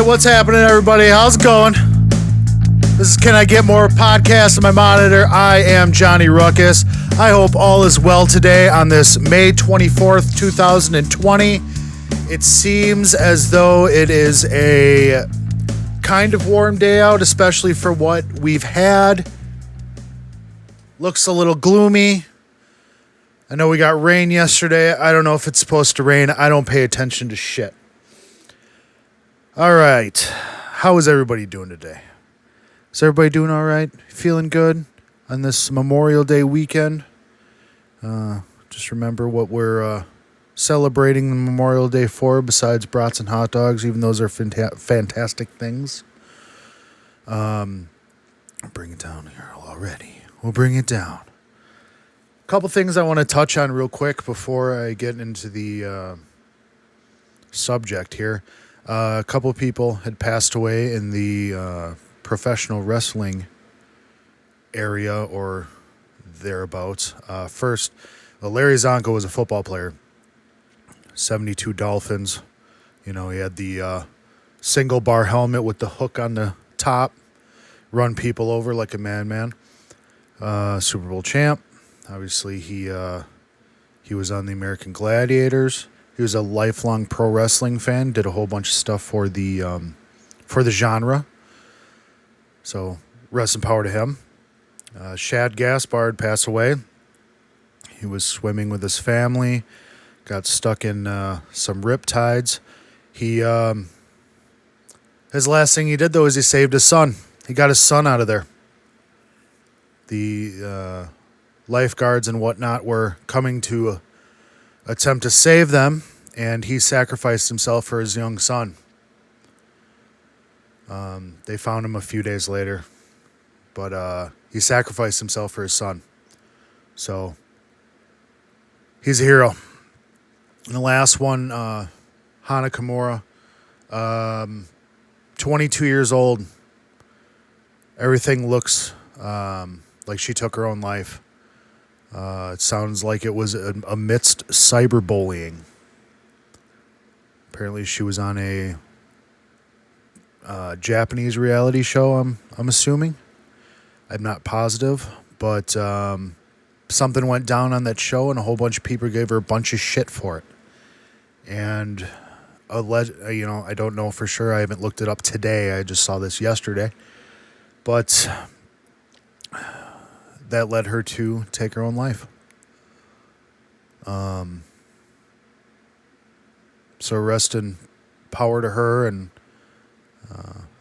what's happening, everybody? How's it going? This is Can I Get More podcast on my monitor. I am Johnny Ruckus. I hope all is well today on this May 24th, 2020. It seems as though it is a kind of warm day out, especially for what we've had. Looks a little gloomy. I know we got rain yesterday. I don't know if it's supposed to rain. I don't pay attention to shit. All right. How is everybody doing today? Is everybody doing all right? Feeling good on this Memorial Day weekend? Just remember what we're celebrating the Memorial Day for, besides brats and hot dogs, even those are fantastic things. I'll bring it down here already. We'll bring it down. A couple things I want to touch on real quick before I get into the subject here. A couple of people had passed away in the professional wrestling area or thereabouts. First, Larry Zonko was a football player. 72 Dolphins. You know, he had the single bar helmet with the hook on the top. Run people over like a madman. Super Bowl champ. Obviously, he was on the American Gladiators. He was a lifelong pro wrestling fan. Did a whole bunch of stuff for the genre. So, rest in power to him. Shad Gaspard passed away. He was swimming with his family. Got stuck in some riptides. His last thing he did, though, is he saved his son. He got his son out of there. The lifeguards and whatnot were coming to attempt to save them, and he sacrificed himself for his young son. They found him a few days later, but he sacrificed himself for his son. So he's a hero. And the last one, Hana Kimura, 22 years old. Everything looks like she took her own life. It sounds like it was amidst cyberbullying. Apparently, she was on a Japanese reality show. I'm assuming. I'm not positive, but something went down on that show, and a whole bunch of people gave her a bunch of shit for it. And I don't know for sure. I haven't looked it up today. I just saw this yesterday, but that led her to take her own life. So rest in power to her, and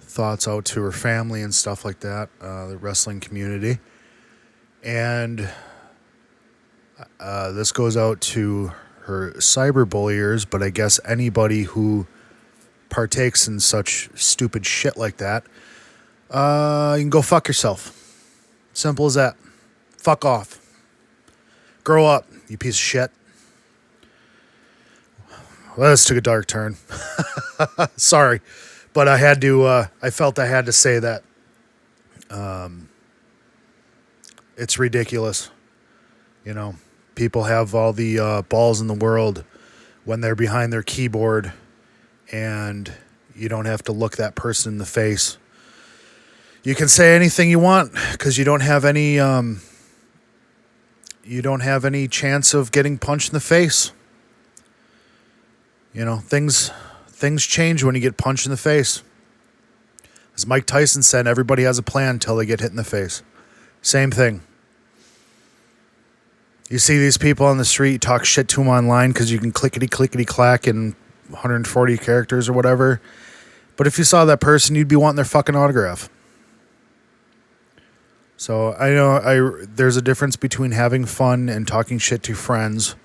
thoughts out to her family and stuff like that, the wrestling community. And this goes out to her cyberbulliers, but I guess anybody who partakes in such stupid shit like that, you can go fuck yourself. Simple as that. Fuck off. Grow up, you piece of shit. Well, this took a dark turn. Sorry, but I had to. I felt I had to say that. It's ridiculous. You know, people have all the balls in the world when they're behind their keyboard, and you don't have to look that person in the face. You can say anything you want because you don't have any. You don't have any chance of getting punched in the face. You know, things change when you get punched in the face. As Mike Tyson said, everybody has a plan until they get hit in the face. Same thing. You see these people on the street, you talk shit to them online because you can clickety-clack in 140 characters or whatever. But if you saw that person, you'd be wanting their fucking autograph. So I know there's a difference between having fun and talking shit to friends,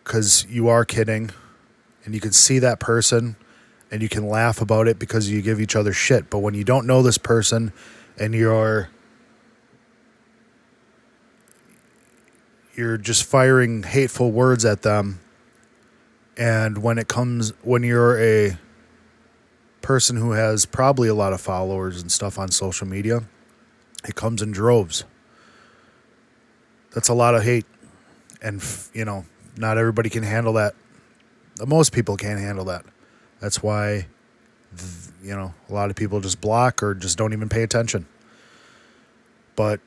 because you are kidding and you can see that person and you can laugh about it because you give each other shit. But when you don't know this person and you're just firing hateful words at them, and when you're a person who has probably a lot of followers and stuff on social media, it comes in droves. That's a lot of hate. And, not everybody can handle that. Most people can't handle that. That's why A lot of people just block or just don't even pay attention. But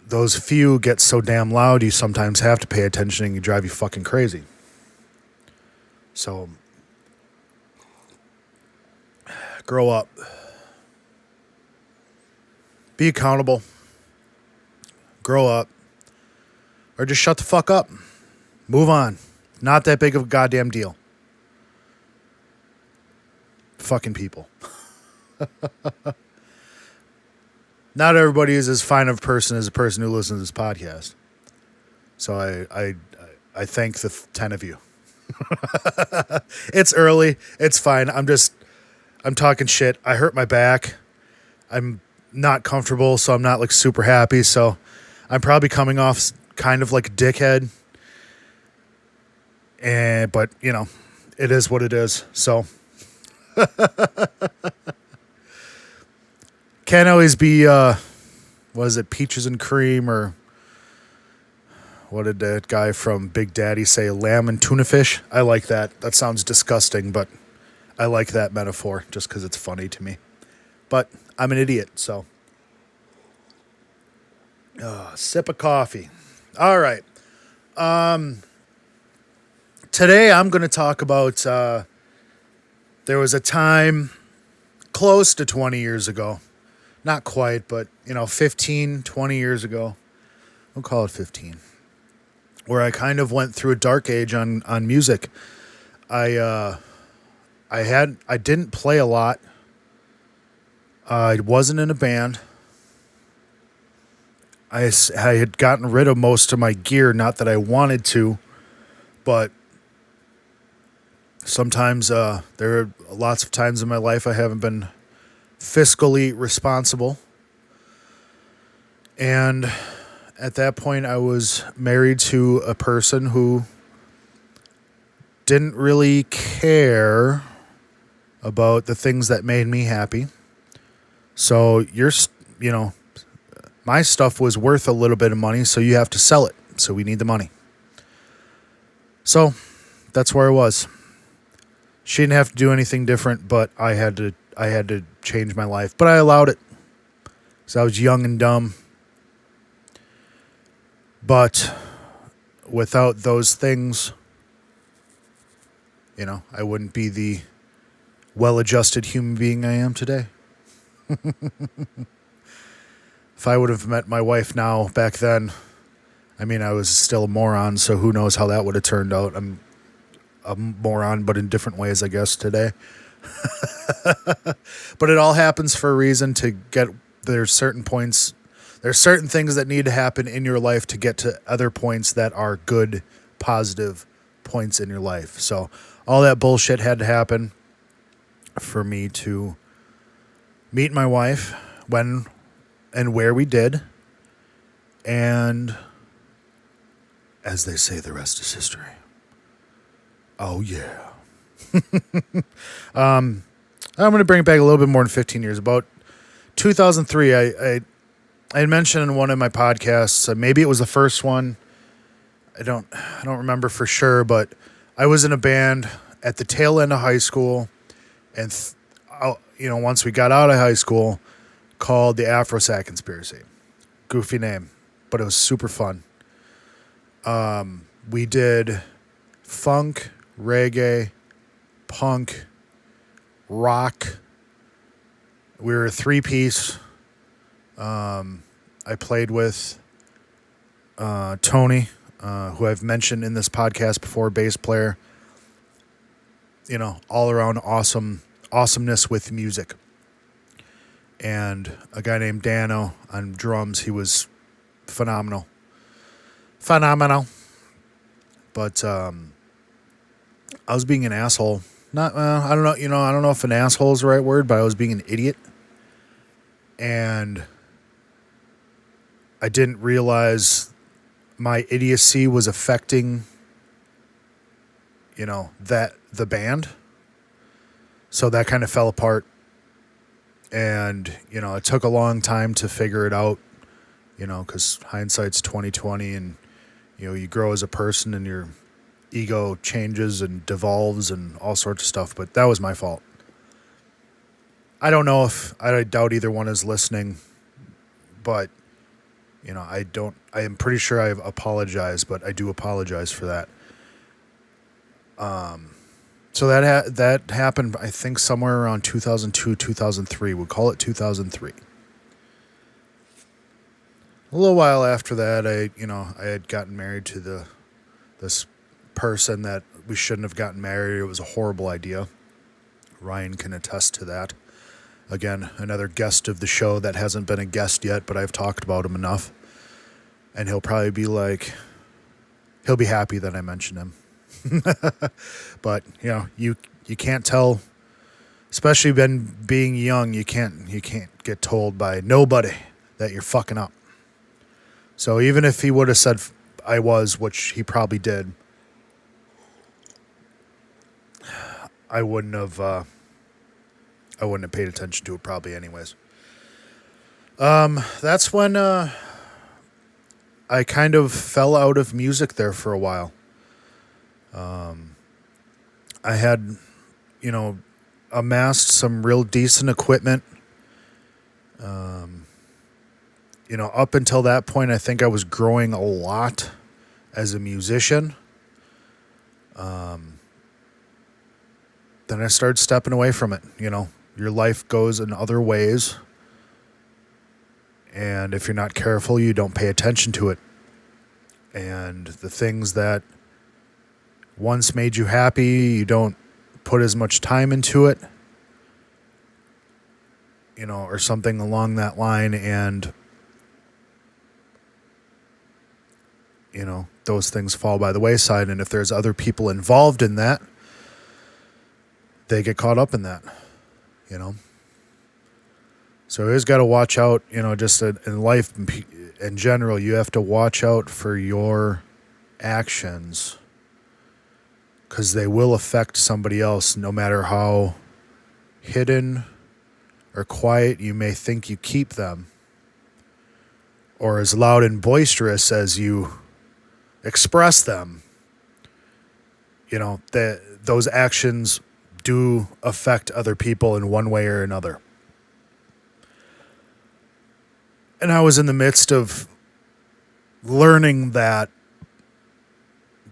those few get so damn loud, you sometimes have to pay attention and you drive you fucking crazy. So, grow up. Be accountable. Grow up. Or just shut the fuck up. Move on. Not that big of a goddamn deal. Fucking people. Not everybody is as fine of a person as a person who listens to this podcast. So I thank the 10 of you. It's early. It's fine. I'm talking shit. I hurt my back. I'm not comfortable, so I'm not like super happy. So I'm probably coming off kind of like a dickhead. But it is what it is. So can't always be peaches and cream, or what did that guy from Big Daddy say, lamb and tuna fish? I like that. That sounds disgusting, but I like that metaphor just because it's funny to me. But I'm an idiot, so. Sip of coffee. All right. Today I'm going to talk about, there was a time close to 20 years ago. Not quite, but, 15, 20 years ago. We'll call it 15. Where I kind of went through a dark age on music. I didn't play a lot. I wasn't in a band. I had gotten rid of most of my gear, not that I wanted to, but sometimes there are lots of times in my life I haven't been fiscally responsible. And at that point, I was married to a person who didn't really care about the things that made me happy. So my stuff was worth a little bit of money, so you have to sell it. So we need the money. So that's where I was. She didn't have to do anything different, but I had to change my life. But I allowed it. because I was young and dumb. But without those things, you know, I wouldn't be the well-adjusted human being I am today. If I would have met my wife now back then, I mean, I was still a moron, so who knows how that would have turned out. I'm a moron, but in different ways, I guess, today. But it all happens for a reason to get, there's certain points, there's certain things that need to happen in your life to get to other points that are good, positive points in your life. So all that bullshit had to happen for me to meet my wife when and where we did. And as they say, the rest is history. Oh, yeah. I'm going to bring it back a little bit more than 15 years. About 2003, I had mentioned in one of my podcasts, maybe it was the first one. I don't remember for sure, but I was in a band at the tail end of high school, and once we got out of high school, called the Afro Sack Conspiracy. Goofy name, but it was super fun. We did funk, reggae, punk, rock. We were a three-piece. I played with Tony, who I've mentioned in this podcast before, bass player. You know, all around awesomeness with music. And a guy named Dano on drums. He was phenomenal. But I was being an asshole. I don't know. I don't know if an asshole is the right word, but I was being an idiot. And I didn't realize my idiocy was affecting, the band. So that kind of fell apart. And, it took a long time to figure it out, because hindsight's 20/20, and, you grow as a person and your ego changes and devolves and all sorts of stuff. But that was my fault. I don't know if I doubt either one is listening, but I am pretty sure I've apologized, but I do apologize for that. So that happened, I think, somewhere around 2002, 2003. We'll call it 2003. A little while after that, I had gotten married to this person that we shouldn't have gotten married. It was a horrible idea. Ryan can attest to that. Again, another guest of the show that hasn't been a guest yet, but I've talked about him enough. And he'll probably be he'll be happy that I mentioned him. But, you can't tell, especially being young, you can't get told by nobody that you're fucking up. So even if he would have said I was, which he probably did, I wouldn't have paid attention to it probably anyways. That's when I kind of fell out of music there for a while. I had, amassed some real decent equipment. Up until that point, I think I was growing a lot as a musician. Then I started stepping away from it. Your life goes in other ways. And if you're not careful, you don't pay attention to it. And the things that once made you happy, you don't put as much time into it, or something along that line. And, those things fall by the wayside. And if there's other people involved in that, they get caught up in that, So you always got to watch out, just in life in general, you have to watch out for your actions because they will affect somebody else no matter how hidden or quiet you may think you keep them, or as loud and boisterous as you express them. That those actions do affect other people in one way or another. And I was in the midst of learning that,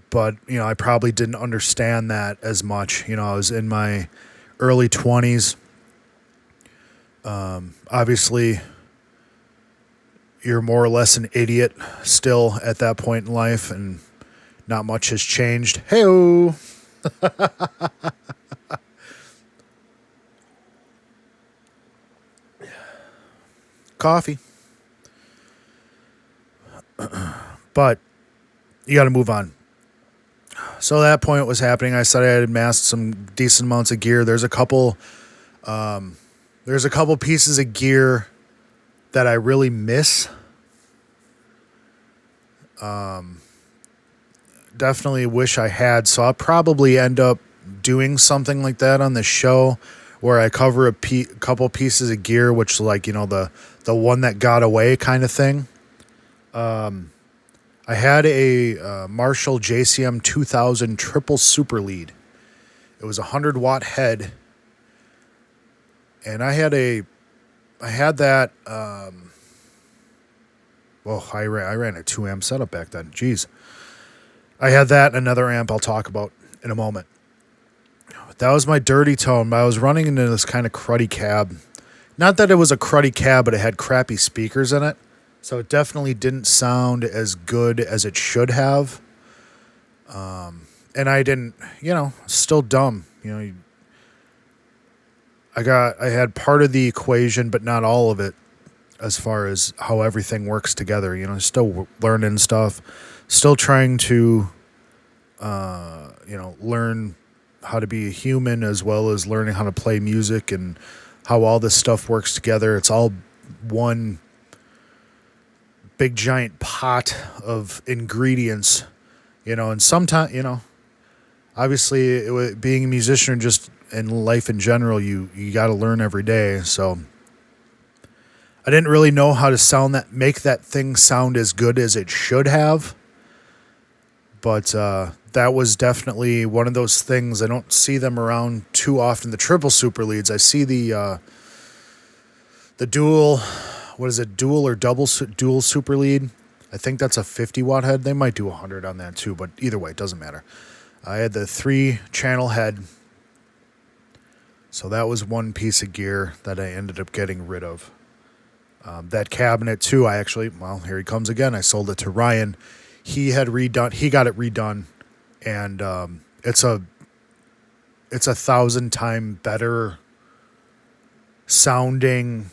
but, I probably didn't understand that as much. I was in my early 20s. Obviously, you're more or less an idiot still at that point in life, and not much has changed. Hey-o! Coffee. But you got to move on. So that point was happening. I said I had amassed some decent amounts of gear. There's a couple pieces of gear that I really miss. Definitely wish I had. So I'll probably end up doing something like that on the show where I cover a couple pieces of gear, which the one that got away kind of thing. I had a Marshall JCM 2000 triple super lead. It was a 100-watt head. And I had that, I ran a 2-amp setup back then. Jeez. I had that and another amp I'll talk about in a moment. That was my dirty tone, but I was running into this kind of cruddy cab. Not that it was a cruddy cab, but it had crappy speakers in it. So it definitely didn't sound as good as it should have. And I didn't, still dumb. I had part of the equation, but not all of it as far as how everything works together. Still learning stuff, still trying to, learn how to be a human as well as learning how to play music and how all this stuff works together. It's all one big giant pot of ingredients, and sometimes, obviously being a musician or just in life in general, you got to learn every day. So I didn't really know how to make that thing sound as good as it should have. But that was definitely one of those things. I don't see them around too often. The triple super leads, I see the The dual, what is it, dual or dual super lead? I think that's a 50 watt head. They might do 100 on that too, but either way, it doesn't matter. I had the 3-channel head. So that was one piece of gear that I ended up getting rid of. That cabinet too, here he comes again. I sold it to Ryan. He got it redone, and it's a 1,000 times better sounding,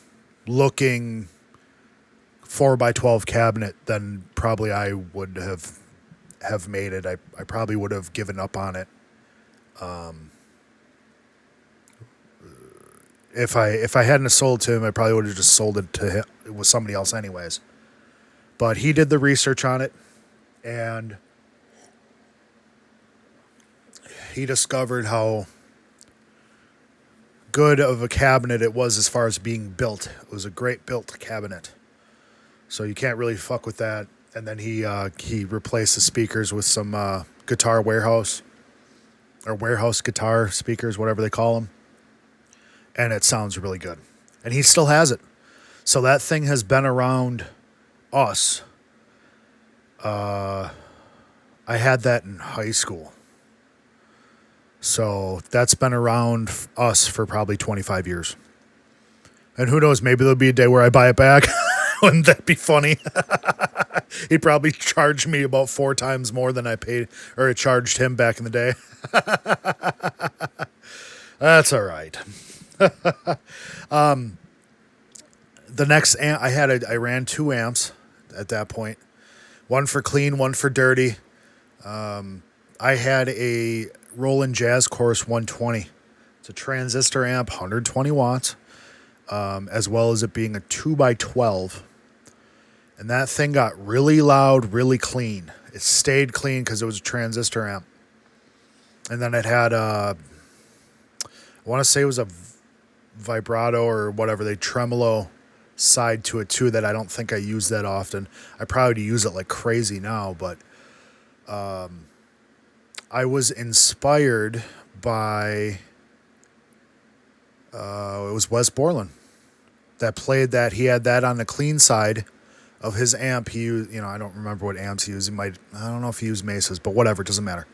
looking 4x12 cabinet than probably I would have made it. I probably would have given up on it. If I hadn't sold to him, I probably would have just sold it to him with somebody else anyways. But he did the research on it, and he discovered how good of a cabinet it was as far as being built. It was a great built cabinet. So you can't really fuck with that. And then he replaced the speakers with some guitar warehouse guitar speakers, whatever they call them. And it sounds really good. And he still has it. So that thing has been around us. I had that in high school. So that's been around us for probably 25 years. And who knows, maybe there'll be a day where I buy it back. Wouldn't that be funny? He'd probably charge me about 4 times more than I paid, or I charged him back in the day. That's all right. The next amp I ran 2 amps at that point, one for clean, one for dirty. I had a Roland Jazz Chorus 120. It's a transistor amp, 120 watts, as well as it being a 2x12. And that thing got really loud, really clean. It stayed clean because it was a transistor amp. And then it had I want to say it was a vibrato or whatever, they tremolo side to it too that I don't think I use that often. I probably use it like crazy now, but I was inspired by it was Wes Borland that played that. He had that on the clean side of his amp. He used, I don't remember what amps he used. I don't know if he used Mesas, but whatever, it doesn't matter.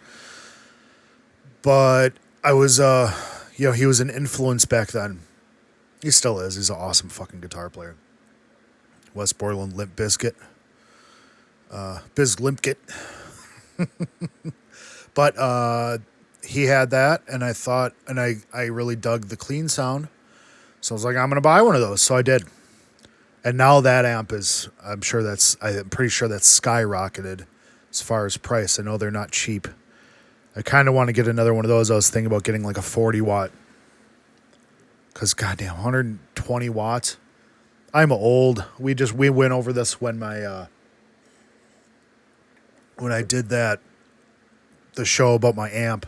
But I was he was an influence back then. He still is. He's an awesome fucking guitar player. Wes Borland, Limp Bizkit. Biz Limpkit. But he had that, and I thought, and I really dug the clean sound. So I was like, I'm going to buy one of those. So I did. And now that amp is, I'm pretty sure that's skyrocketed as far as price. I know they're not cheap. I kind of want to get another one of those. I was thinking about getting like a 40 watt. Because goddamn, 120 watts. I'm old. We went over this when when I did the show about my amp.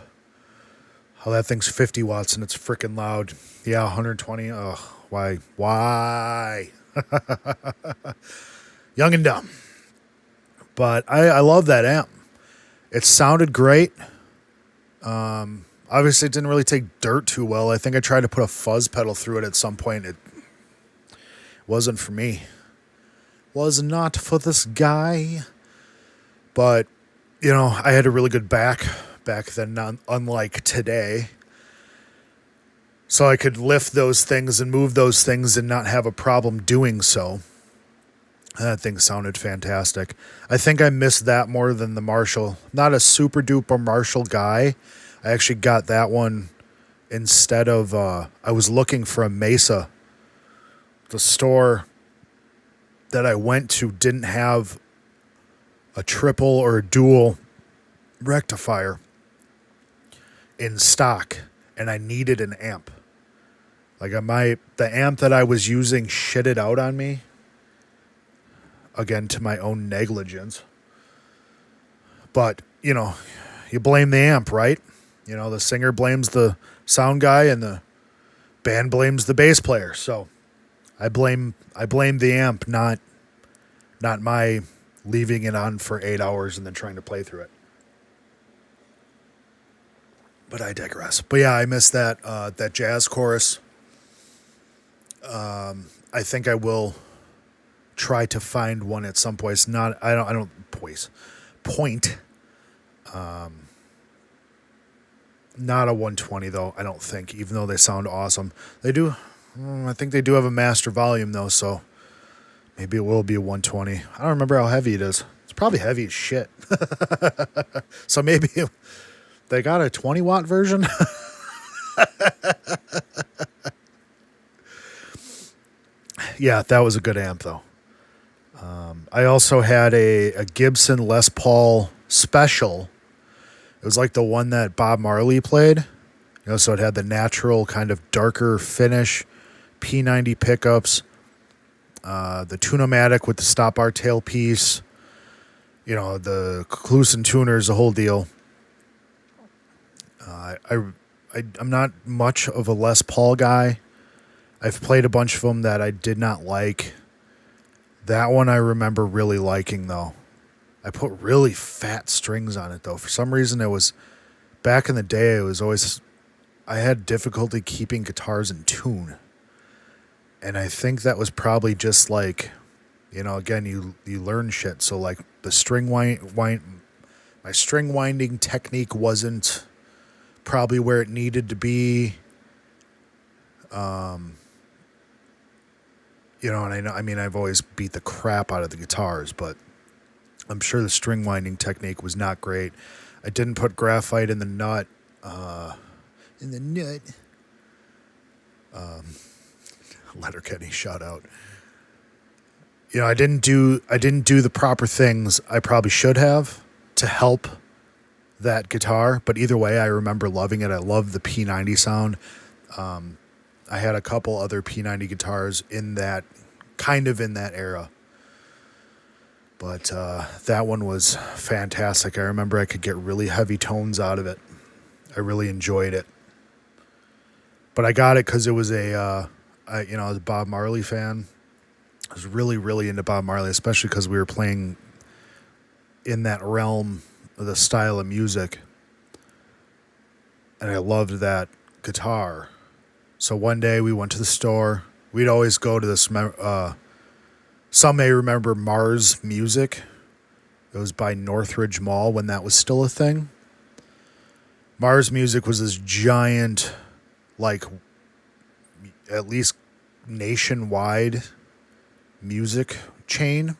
How that thing's 50 watts and it's freaking loud. Yeah, 120. Ugh, why? Young and dumb. But I love that amp. It sounded great. Obviously, it didn't really take dirt too well. I think I tried to put a fuzz pedal through it at some point. It wasn't for me. Was not for this guy. But, I had a really good back then, unlike today. So I could lift those things and move those things and not have a problem doing so. That thing sounded fantastic. I think I missed that more than the Marshall. Not a super duper Marshall guy. I actually got that one instead of, I was looking for a Mesa. The store that I went to didn't have a triple or a dual rectifier in stock, and I needed an amp. Like the amp that I was using shitted out on me. Again, to my own negligence. But, you blame the amp, right? The singer blames the sound guy and the band blames the bass player. So I blame the amp, not my leaving it on for 8 hours and then trying to play through it. But I digress. But yeah, I missed that jazz chorus. I think I will try to find one at some place. Point. Not a 120 though, I don't think, even though they sound awesome. They do, I think they do have a master volume though, so maybe it will be a 120. I don't remember how heavy it is. It's probably heavy as shit. So maybe they got a 20 watt version. Yeah, that was a good amp though. I also had a Gibson Les Paul Special. It was like the one that Bob Marley played. So it had the natural kind of darker finish, P90 pickups, the Tune-O-Matic with the stop bar tailpiece, the Kluson tuners, the whole deal. I'm not much of a Les Paul guy. I've played a bunch of them that I did not like. That one I remember really liking, though. I put really fat strings on it, though. For some reason, back in the day, I had difficulty keeping guitars in tune. And I think that was probably just like, again, you learn shit. So like the my string winding technique wasn't probably where it needed to be. And I've always beat the crap out of the guitars, but I'm sure the string winding technique was not great. I didn't put graphite in the nut. Letterkenny, shout out. I didn't do the proper things I probably should have to help that guitar, but either way, I remember loving it. I love the P90 sound. I had a couple other P90 guitars in that era. But that one was fantastic. I remember I could get really heavy tones out of it. I really enjoyed it. But I got it because it was I was a Bob Marley fan. I was really, really into Bob Marley, especially because we were playing in that realm of the style of music. And I loved that guitar. So one day we went to the store. We'd always go to this, some may remember Mars Music. It was by Northridge Mall when that was still a thing. Mars Music was this giant, like, at least nationwide music chain.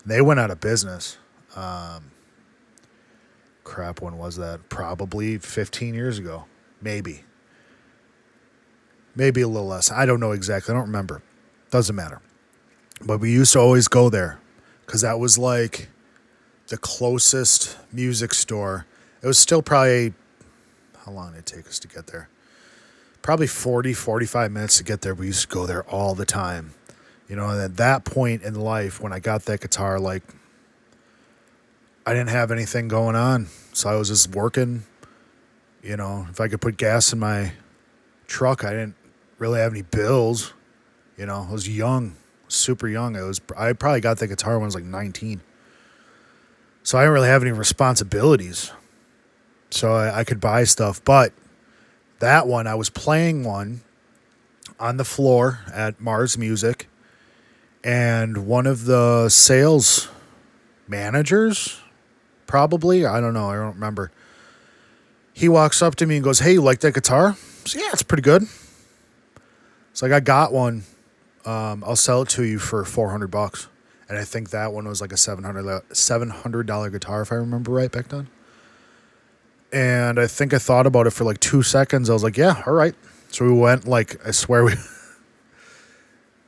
They went out of business. When was that? Probably 15 years ago. Maybe a little less. I don't know exactly. I don't remember. Doesn't matter. But we used to always go there because that was like the closest music store. It was still probably, how long did it take us to get there? Probably 45 minutes to get there. We used to go there all the time. And at that point in life, when I got that guitar, like, I didn't have anything going on. So I was just working. If I could put gas in my truck, I didn't really have any bills. I was young, super young. I probably got that guitar when I was like 19. So I didn't really have any responsibilities. So I could buy stuff. But that one, I was playing one on the floor at Mars Music. And one of the sales managers, probably, I don't know, I don't remember. He walks up to me and goes, "Hey, you like that guitar?" I said, "Yeah, it's pretty good." It's like, "I got one. I'll sell it to you for $400. And I think that one was like a $700 guitar, if I remember right, back then. And I think I thought about it for like 2 seconds. I was like, "Yeah, all right." So we went, like, I swear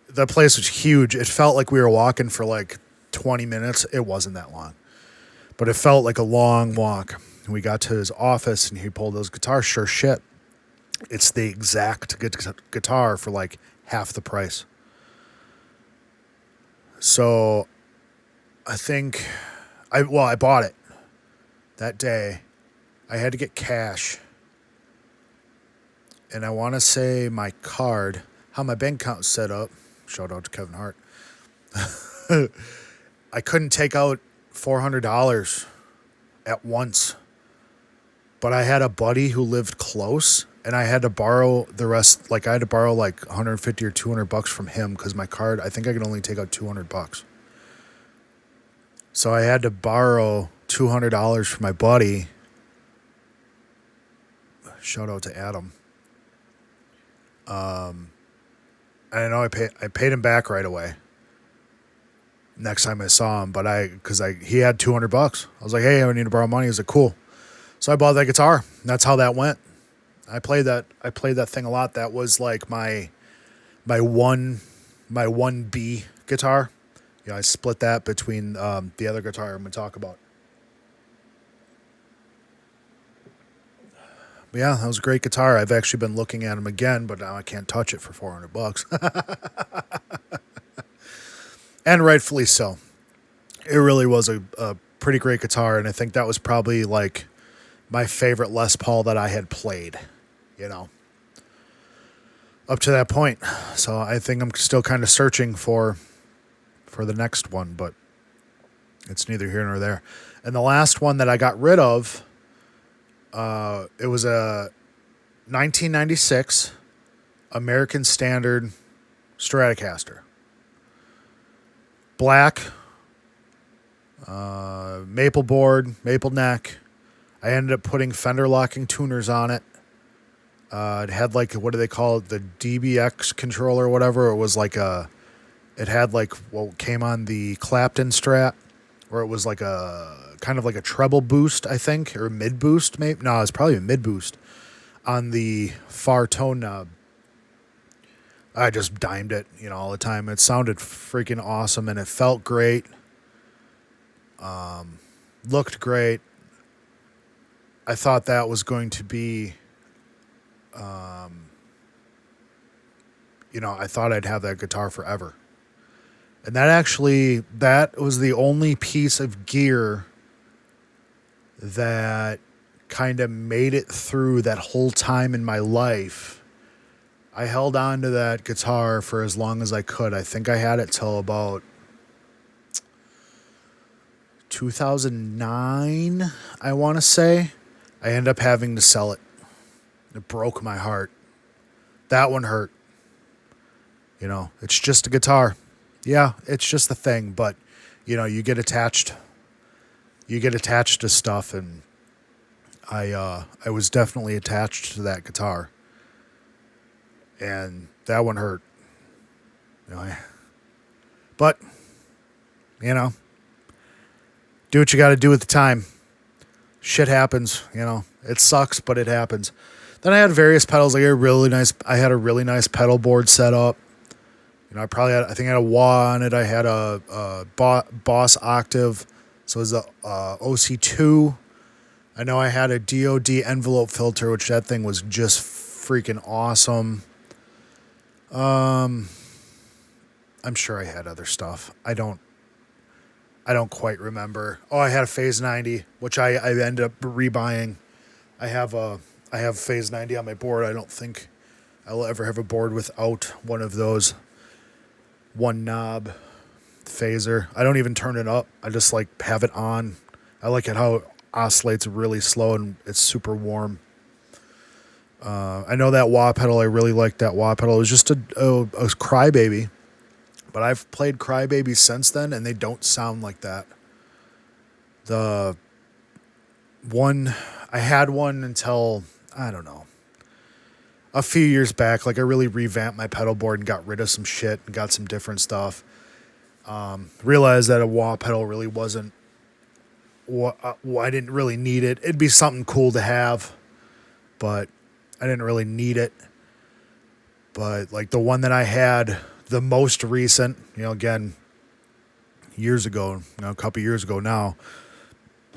the place was huge. It felt like we were walking for like 20 minutes. It wasn't that long, but it felt like a long walk. And we got to his office and he pulled those guitars. Sure shit. It's the exact guitar for like half the price. So I think I bought it that day. I had to get cash. And I want to say my card, how my bank account was set up. Shout out to Kevin Hart. I couldn't take out $400 at once. But I had a buddy who lived close, and I had to borrow the rest. Like I had to borrow like 150 or $200 from him because my card. I think I could only take out $200. So I had to borrow $200 from my buddy. Shout out to Adam. I know I paid him back right away. Next time I saw him, but he had $200. I was like, hey, I need to borrow money. He was like, cool. So I bought that guitar. That's how that went. I played that thing a lot. That was like my 1B guitar. Yeah, I split that between the other guitar I'm gonna talk about. But yeah, that was a great guitar. I've actually been looking at them again, but now I can't touch it for $400. And rightfully so. It really was a pretty great guitar, and I think that was probably like my favorite Les Paul that I had played, up to that point. So I think I'm still kind of searching for the next one, but it's neither here nor there. And the last one that I got rid of, it was a 1996 American Standard Stratocaster. Black, maple board, maple neck. I ended up putting fender locking tuners on it. It had like, what do they call it? The DBX controller or whatever. It had like what came on the Clapton Strat, where it was like a kind of like a treble boost, I think, or mid boost maybe. No, it's probably a mid boost on the far tone knob. I just dimed it, all the time. It sounded freaking awesome, and it felt great. Looked great. I thought that was going to be, I thought I'd have that guitar forever. And that was the only piece of gear that kind of made it through that whole time in my life. I held on to that guitar for as long as I could. I think I had it till about 2009, I want to say. I ended up having to sell it. It broke my heart. That one hurt. It's just a guitar. Yeah, it's just a thing, but you get attached. You get attached to stuff, and I was definitely attached to that guitar. And that one hurt. But do what you got to do at the time. Shit happens, It sucks, but it happens. Then I had various pedals. I had a really nice pedal board set up. I think I had a wah on it. I had a Boss Octave. So it was a OC2. I know I had a DOD envelope filter, which that thing was just freaking awesome. I'm sure I had other stuff. I don't quite remember. Oh, I had a Phase 90, which I ended up rebuying. I have Phase 90 on my board. I don't think I'll ever have a board without one of those one knob phaser. I don't even turn it up. I just like have it on. I like it how it oscillates really slow and it's super warm. I know that wah pedal. I really like that wah pedal. It was just a Crybaby, but I've played Crybaby since then, and they don't sound like that. The one I had one until I don't know, a few years back. Like I really revamped my pedal board and got rid of some shit and got some different stuff. Realized that a wah pedal really wasn't. I didn't really need it. It'd be something cool to have, but I didn't really need it. But like the one that I had, the most recent, again, years ago, a couple years ago now,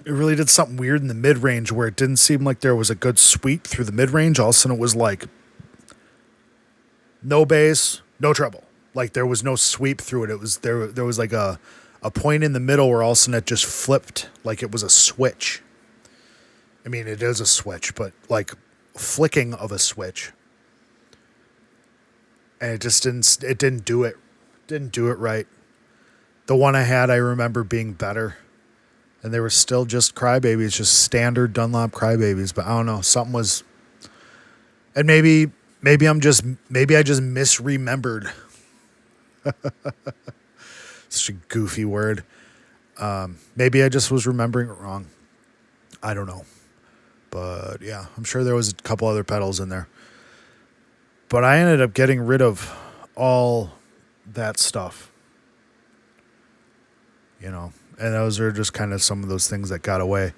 it really did something weird in the mid-range where it didn't seem like there was a good sweep through the mid-range. All of a sudden it was like no bass, no treble. Like there was no sweep through it. It was there was like a point in the middle where all of a sudden it just flipped like it was a switch. I mean, it is a switch, but like flicking of a switch. And it just didn't do it right. The one I had, I remember being better. And they were still just Crybabies, just standard Dunlop Crybabies. But I don't know, something was And maybe I just misremembered. Such a goofy word. Maybe I just was remembering it wrong. I don't know. But yeah, I'm sure there was a couple other pedals in there. But I ended up getting rid of all that stuff. You know, and those are just kind of some of those things that got away.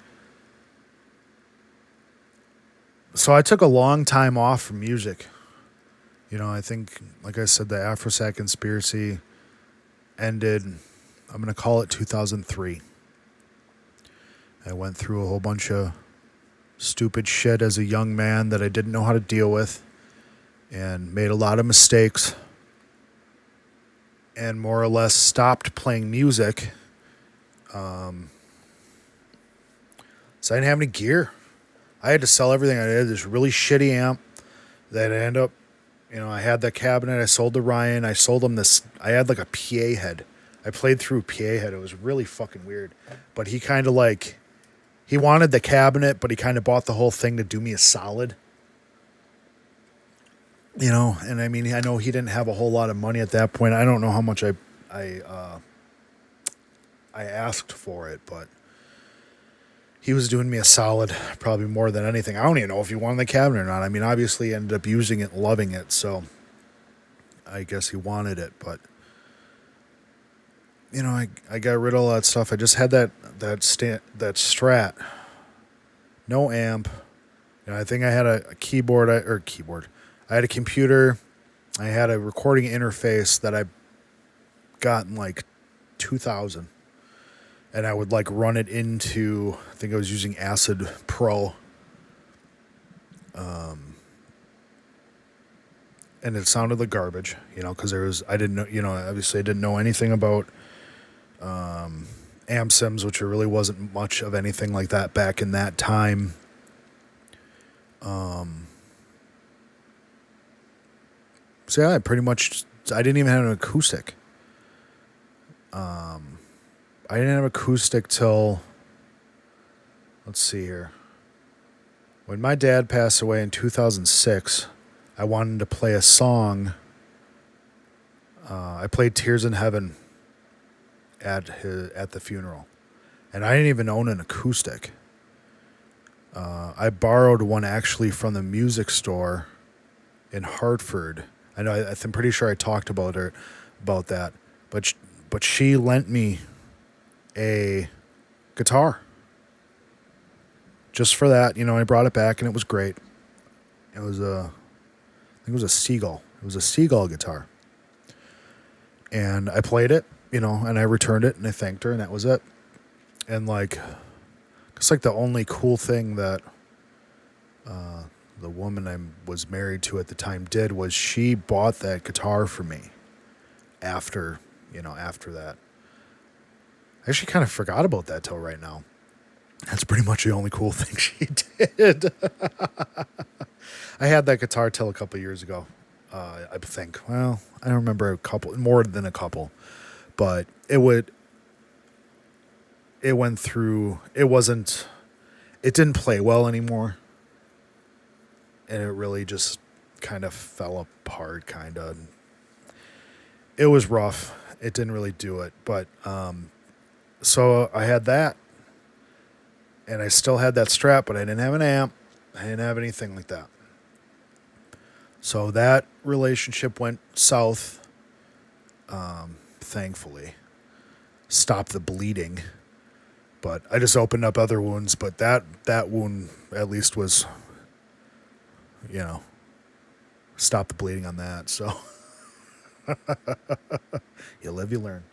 So I took a long time off from music. You know, I think, like I said, the AfroSat conspiracy ended, I'm going to call it 2003. I went through a whole bunch of stupid shit as a young man that I didn't know how to deal with and made a lot of mistakes and more or less stopped playing music. So I didn't have any gear. I had to sell everything. I had this really shitty amp that I ended up, you know, I had that cabinet. I sold to Ryan. I sold him this. I had like a PA head. I played through PA head. It was really fucking weird. But he kind of like, he wanted the cabinet, but he kind of bought the whole thing to do me a solid. You know, and I mean, I know he didn't have a whole lot of money at that point. I don't know how much I asked for it, but he was doing me a solid, probably more than anything. I don't even know if he wanted the cabinet or not. I mean, obviously he ended up using it and loving it, so I guess he wanted it. But, you know, I got rid of all that stuff. I just had that Strat. No amp. You know, I think I had a keyboard. I had a computer. I had a recording interface that I got in like 2000. And I would like run it into, I think I was using Acid Pro. And it sounded like garbage, you know, because I didn't know, you know, obviously I didn't know anything about amp sims, which there really wasn't much of anything like that back in that time. So yeah, I didn't even have an acoustic. I didn't have acoustic till, let's see here. When my dad passed away in 2006, I wanted to play a song. I played Tears in Heaven at the funeral. And I didn't even own an acoustic. I borrowed one actually from the music store in Hartford. I know, I'm pretty sure I talked about that. But she lent me a guitar just for that. You know, I brought it back and it was great. It was I think it was a Seagull. It was a Seagull guitar. And I played it, you know, and I returned it and I thanked her and that was it. And like, it's like the only cool thing that the woman I was married to at the time did was she bought that guitar for me after that. I actually kind of forgot about that till right now. That's pretty much the only cool thing she did. I had that guitar till a couple years ago, I think. Well, I don't remember more than a couple. But it didn't play well anymore. And it really just kind of fell apart, kind of. It was rough. It didn't really do it. But, so I had that. And I still had that Strat, but I didn't have an amp. I didn't have anything like that. So that relationship went south, thankfully. Stopped the bleeding. But I just opened up other wounds. But that wound at least was, you know, stopped the bleeding on that. So you live, you learn.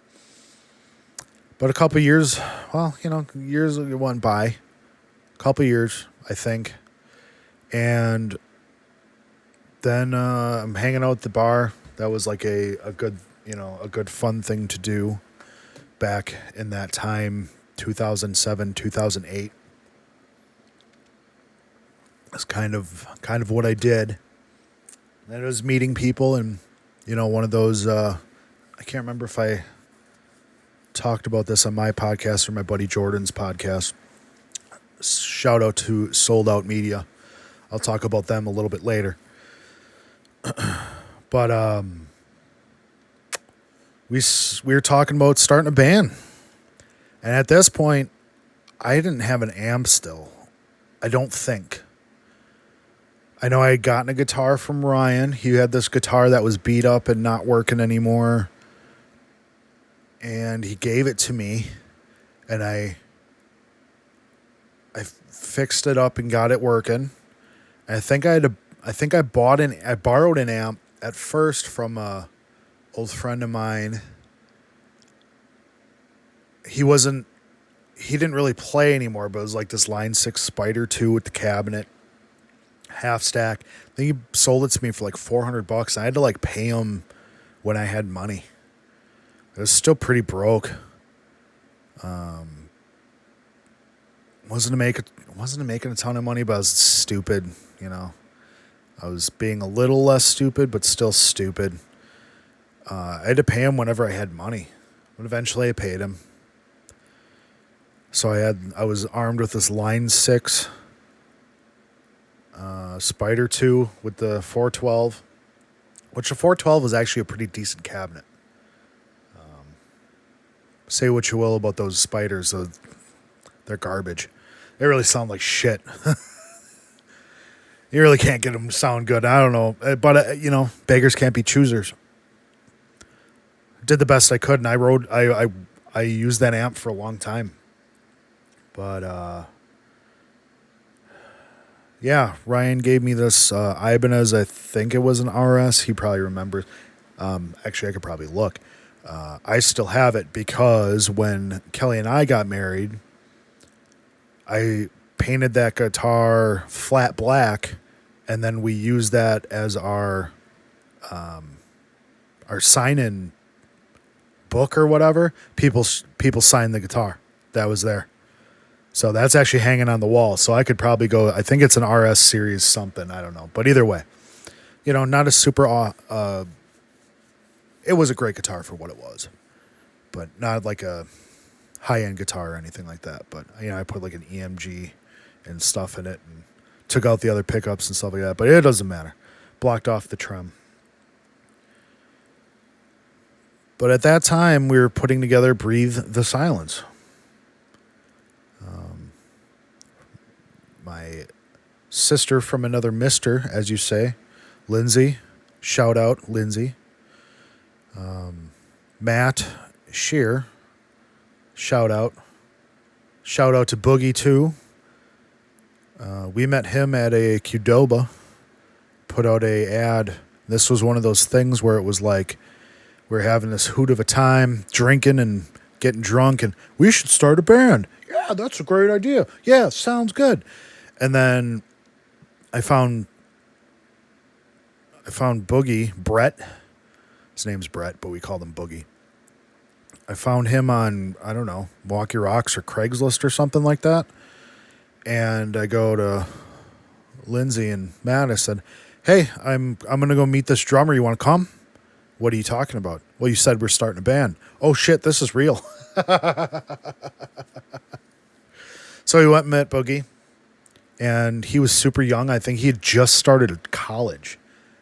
But a couple years, well, you know, years went by. A couple years, I think. And then I'm hanging out at the bar. That was like a good fun thing to do back in that time, 2007, 2008. That's kind of what I did. And it was meeting people and, you know, one of those, I can't remember if I talked about this on my podcast or my buddy Jordan's podcast. Shout out to Sold Out Media. I'll talk about them a little bit later. But we were talking about starting a band, and at this point, I didn't have an amp still. I don't think. I know I had gotten a guitar from Ryan. He had this guitar that was beat up and not working anymore, and he gave it to me, and I fixed it up and got it working. And I think I borrowed an amp at first from a old friend of mine. He didn't really play anymore, but it was like this Line 6 Spider 2 with the cabinet, half stack. I think he sold it to me for like $400. I had to like pay him when I had money. It was still pretty broke. Wasn't making a ton of money, but I was stupid, you know. I was being a little less stupid, but still stupid. I had to pay him whenever I had money. But eventually I paid him. So I was armed with this Line 6 Spider 2 with the 412, which the 412 was actually a pretty decent cabinet. Say what you will about those Spiders, they're garbage. They really sound like shit. You really can't get them to sound good. I don't know. But, beggars can't be choosers. Did the best I could, and I used that amp for a long time. But, yeah, Ryan gave me this Ibanez. I think it was an RS. He probably remembers. Actually, I could probably look. I still have it because when Kelly and I got married, I painted that guitar flat black, and then we used that as our sign-in book or whatever. People signed the guitar that was there, so that's actually hanging on the wall. So I could probably go. I think it's an RS series something. I don't know, but either way, not a super. It was a great guitar for what it was, but not like a high-end guitar or anything like that. But I put like an EMG and stuff in it and took out the other pickups and stuff like that. But it doesn't matter. Blocked off the trem. But at that time, we were putting together Breathe the Silence. My sister from another mister, as you say, Lindsay. Shout out, Lindsay. Matt Shear. Shout out. Shout out to Boogie, too. We met him at a Qdoba. Put out a ad. This was one of those things where it was like, we're having this hoot of a time, drinking and getting drunk, and we should start a band. Yeah, that's a great idea. Yeah, sounds good. And then I found Boogie, Brett. His name's Brett, but we called him Boogie. I found him on, I don't know, Walkie Rocks or Craigslist or something like that. And I go to Lindsay and Matt. I said, hey, I'm going to go meet this drummer. You want to come? What are you talking about? Well, you said we're starting a band. Oh, shit, this is real. So we went and met Boogie. And he was super young. I think he had just started college.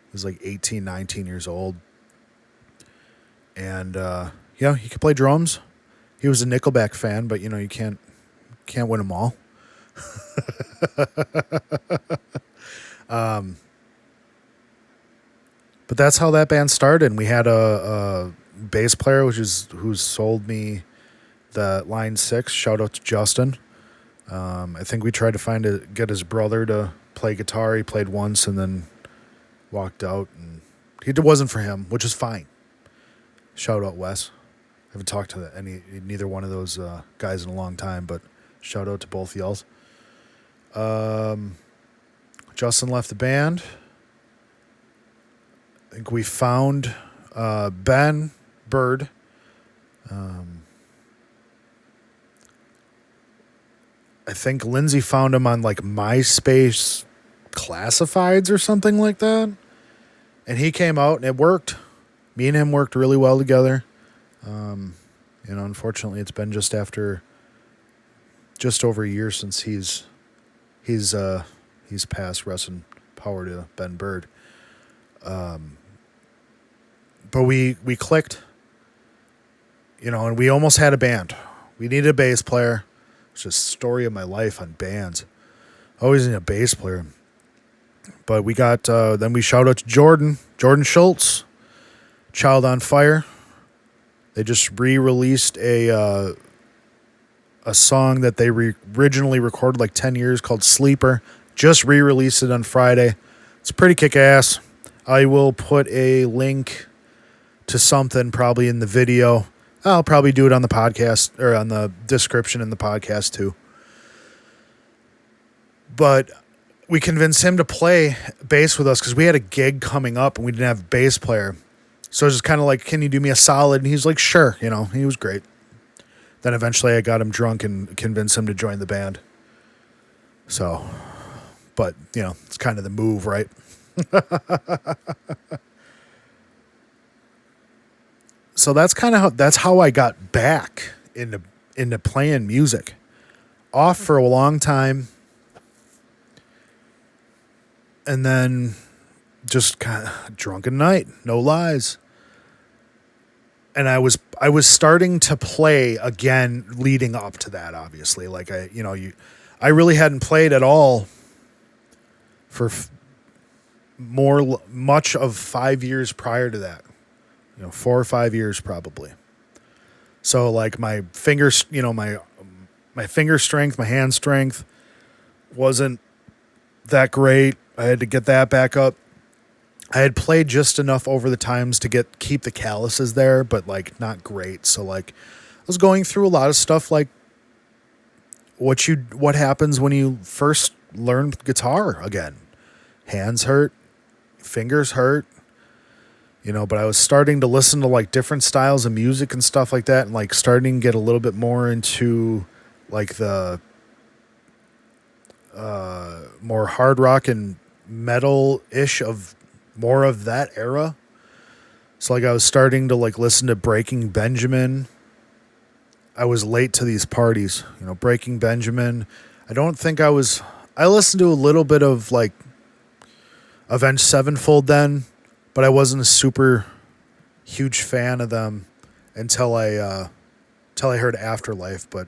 He was like 18, 19 years old. And, he could play drums. He was a Nickelback fan, but, you can't win them all. But that's how that band started. And we had a bass player, who sold me the Line 6. Shout out to Justin. I think we tried to get his brother to play guitar. He played once and then walked out. And it wasn't for him, which is fine. Shout out Wes. I haven't talked to neither one of those guys in a long time, but shout out to both y'alls. Justin left the band. I think we found Ben Bird. I think Lindsay found him on like MySpace Classifieds or something like that. And he came out and it worked. Me and him worked really well together. Unfortunately, it's been just over a year since he's passed. Rest in power to Ben Bird. But we clicked, and we almost had a band. We needed a bass player. It's just a story of my life on bands. Always need a bass player. But we got, then we shout out to Jordan Schultz, Child on Fire. They just re-released a song that they originally recorded like 10 years called Sleeper. Just re-released it on Friday. It's pretty kick-ass. I will put a link to something probably in the video. I'll probably do it on the podcast or on the description in the podcast too. But we convinced him to play bass with us because we had a gig coming up and we didn't have a bass player. So it was just kind of like, can you do me a solid? And he's like, sure. He was great. Then eventually I got him drunk and convinced him to join the band. So, but, it's kind of the move, right? So that's how I got back into playing music. Off for a long time. And then just kind of drunken night, no lies. And I was starting to play again leading up to that, obviously. Like I really hadn't played at all for much of 5 years prior to that. 4 or 5 years probably. So like my fingers, my finger strength, my hand strength wasn't that great. I had to get that back up. I had played just enough over the times to keep the calluses there, but like not great. So like I was going through a lot of stuff like what happens when you first learn guitar again. Hands hurt, fingers hurt. But I was starting to listen to like different styles of music and stuff like that, and like starting to get a little bit more into like the more hard rock and metal-ish of more of that era. So like I was starting to like listen to Breaking Benjamin. I was late to these parties, Breaking Benjamin. I listened to a little bit of like Avenged Sevenfold then, but I wasn't a super huge fan of them until I heard Afterlife, but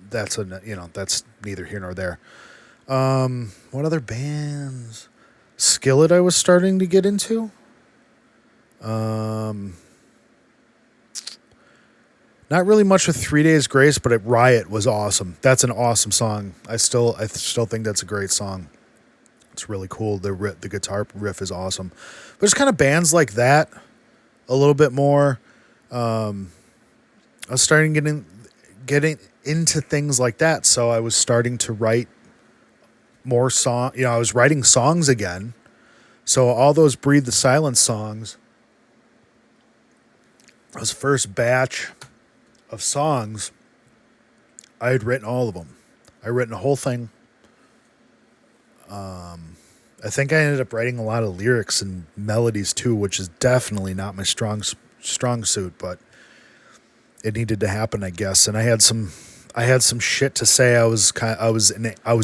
that's neither here nor there. What other bands? Skillet I was starting to get into. Not really much with 3 Days Grace, but Riot was awesome. That's an awesome song. I still think that's a great song. It's really cool. The guitar riff is awesome. But there's kind of bands like that a little bit more. I was starting getting into things like that, so I was starting to write more I was writing songs again. So all those Breathe the Silence songs, those first batch of songs, I had written all of them. I written a whole thing. I think I ended up writing a lot of lyrics and melodies too, which is definitely not my strong suit, but it needed to happen, I guess. And I had some shit to say. I was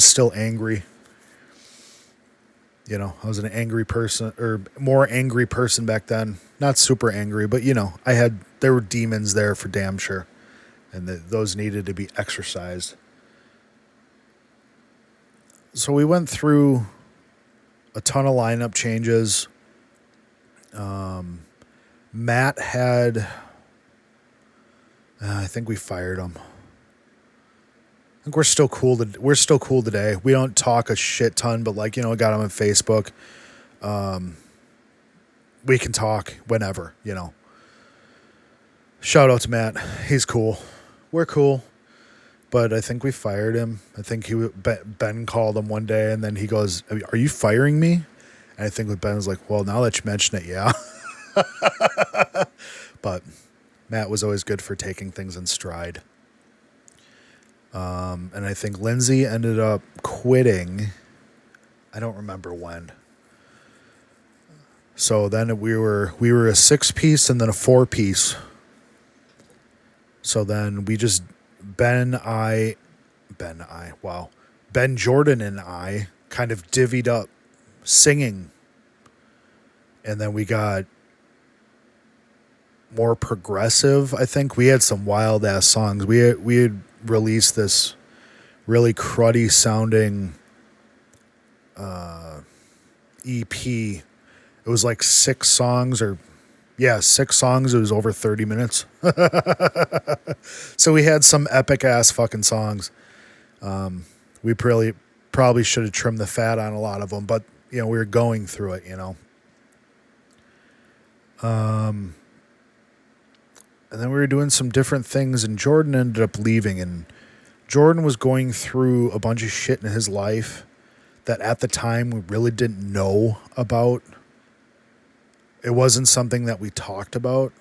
still angry. I was an angry person, or more angry person back then. Not super angry, but there were demons there for damn sure, and those needed to be exorcised. So we went through a ton of lineup changes. Matt had, I think we fired him. I think we're still cool today. We don't talk a shit ton, but I got him on Facebook. We can talk whenever, Shout out to Matt. He's cool. We're cool. But I think we fired him. I think Ben called him one day, and then he goes, "Are you firing me?" And I think Ben was like, "Well, now that you mention it, yeah." But Matt was always good for taking things in stride. And I think Lindsay ended up quitting. I don't remember when. So then we were a 6-piece and then a 4-piece. So then we just Ben Jordan and I kind of divvied up singing. And then we got more progressive, I think. We had some wild ass songs. We had released this really cruddy sounding EP. It was like 6 songs. It was over 30 minutes. So we had some epic ass fucking songs. We probably should have trimmed the fat on a lot of them, but we were going through it, And then we were doing some different things, and Jordan ended up leaving, and Jordan was going through a bunch of shit in his life that at the time we really didn't know about. It wasn't something that we talked about.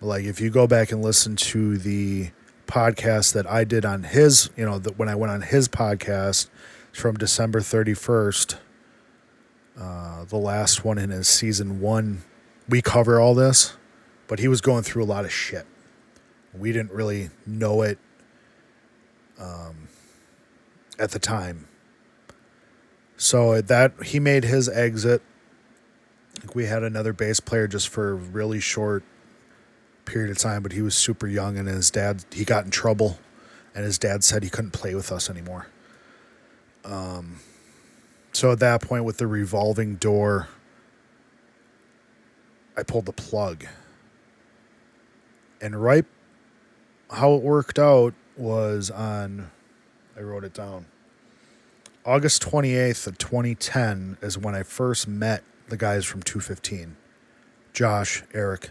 Like, if you go back and listen to the podcast that I did on his, when I went on his podcast from December 31st, the last one in his season 1, we cover all this, but he was going through a lot of shit. We didn't really know it at the time. So he made his exit. We had another bass player just for a really short period of time, but he was super young, and he got in trouble, and his dad said he couldn't play with us anymore. So at that point, with the revolving door, I pulled the plug. And right how it worked out was I wrote it down, August 28th of 2010 is when I first met the guys from 215, Josh, Eric.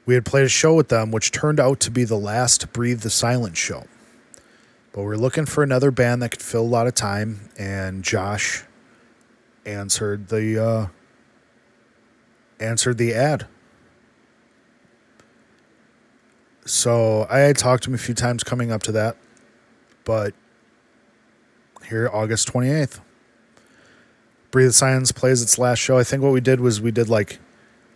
We had played a show with them, which turned out to be the last Breathe the Silence show. But we were looking for another band that could fill a lot of time, and Josh answered the ad. So I had talked to him a few times coming up to that, but here, August 28th, Breathe the Silence plays its last show. I think what we did was like,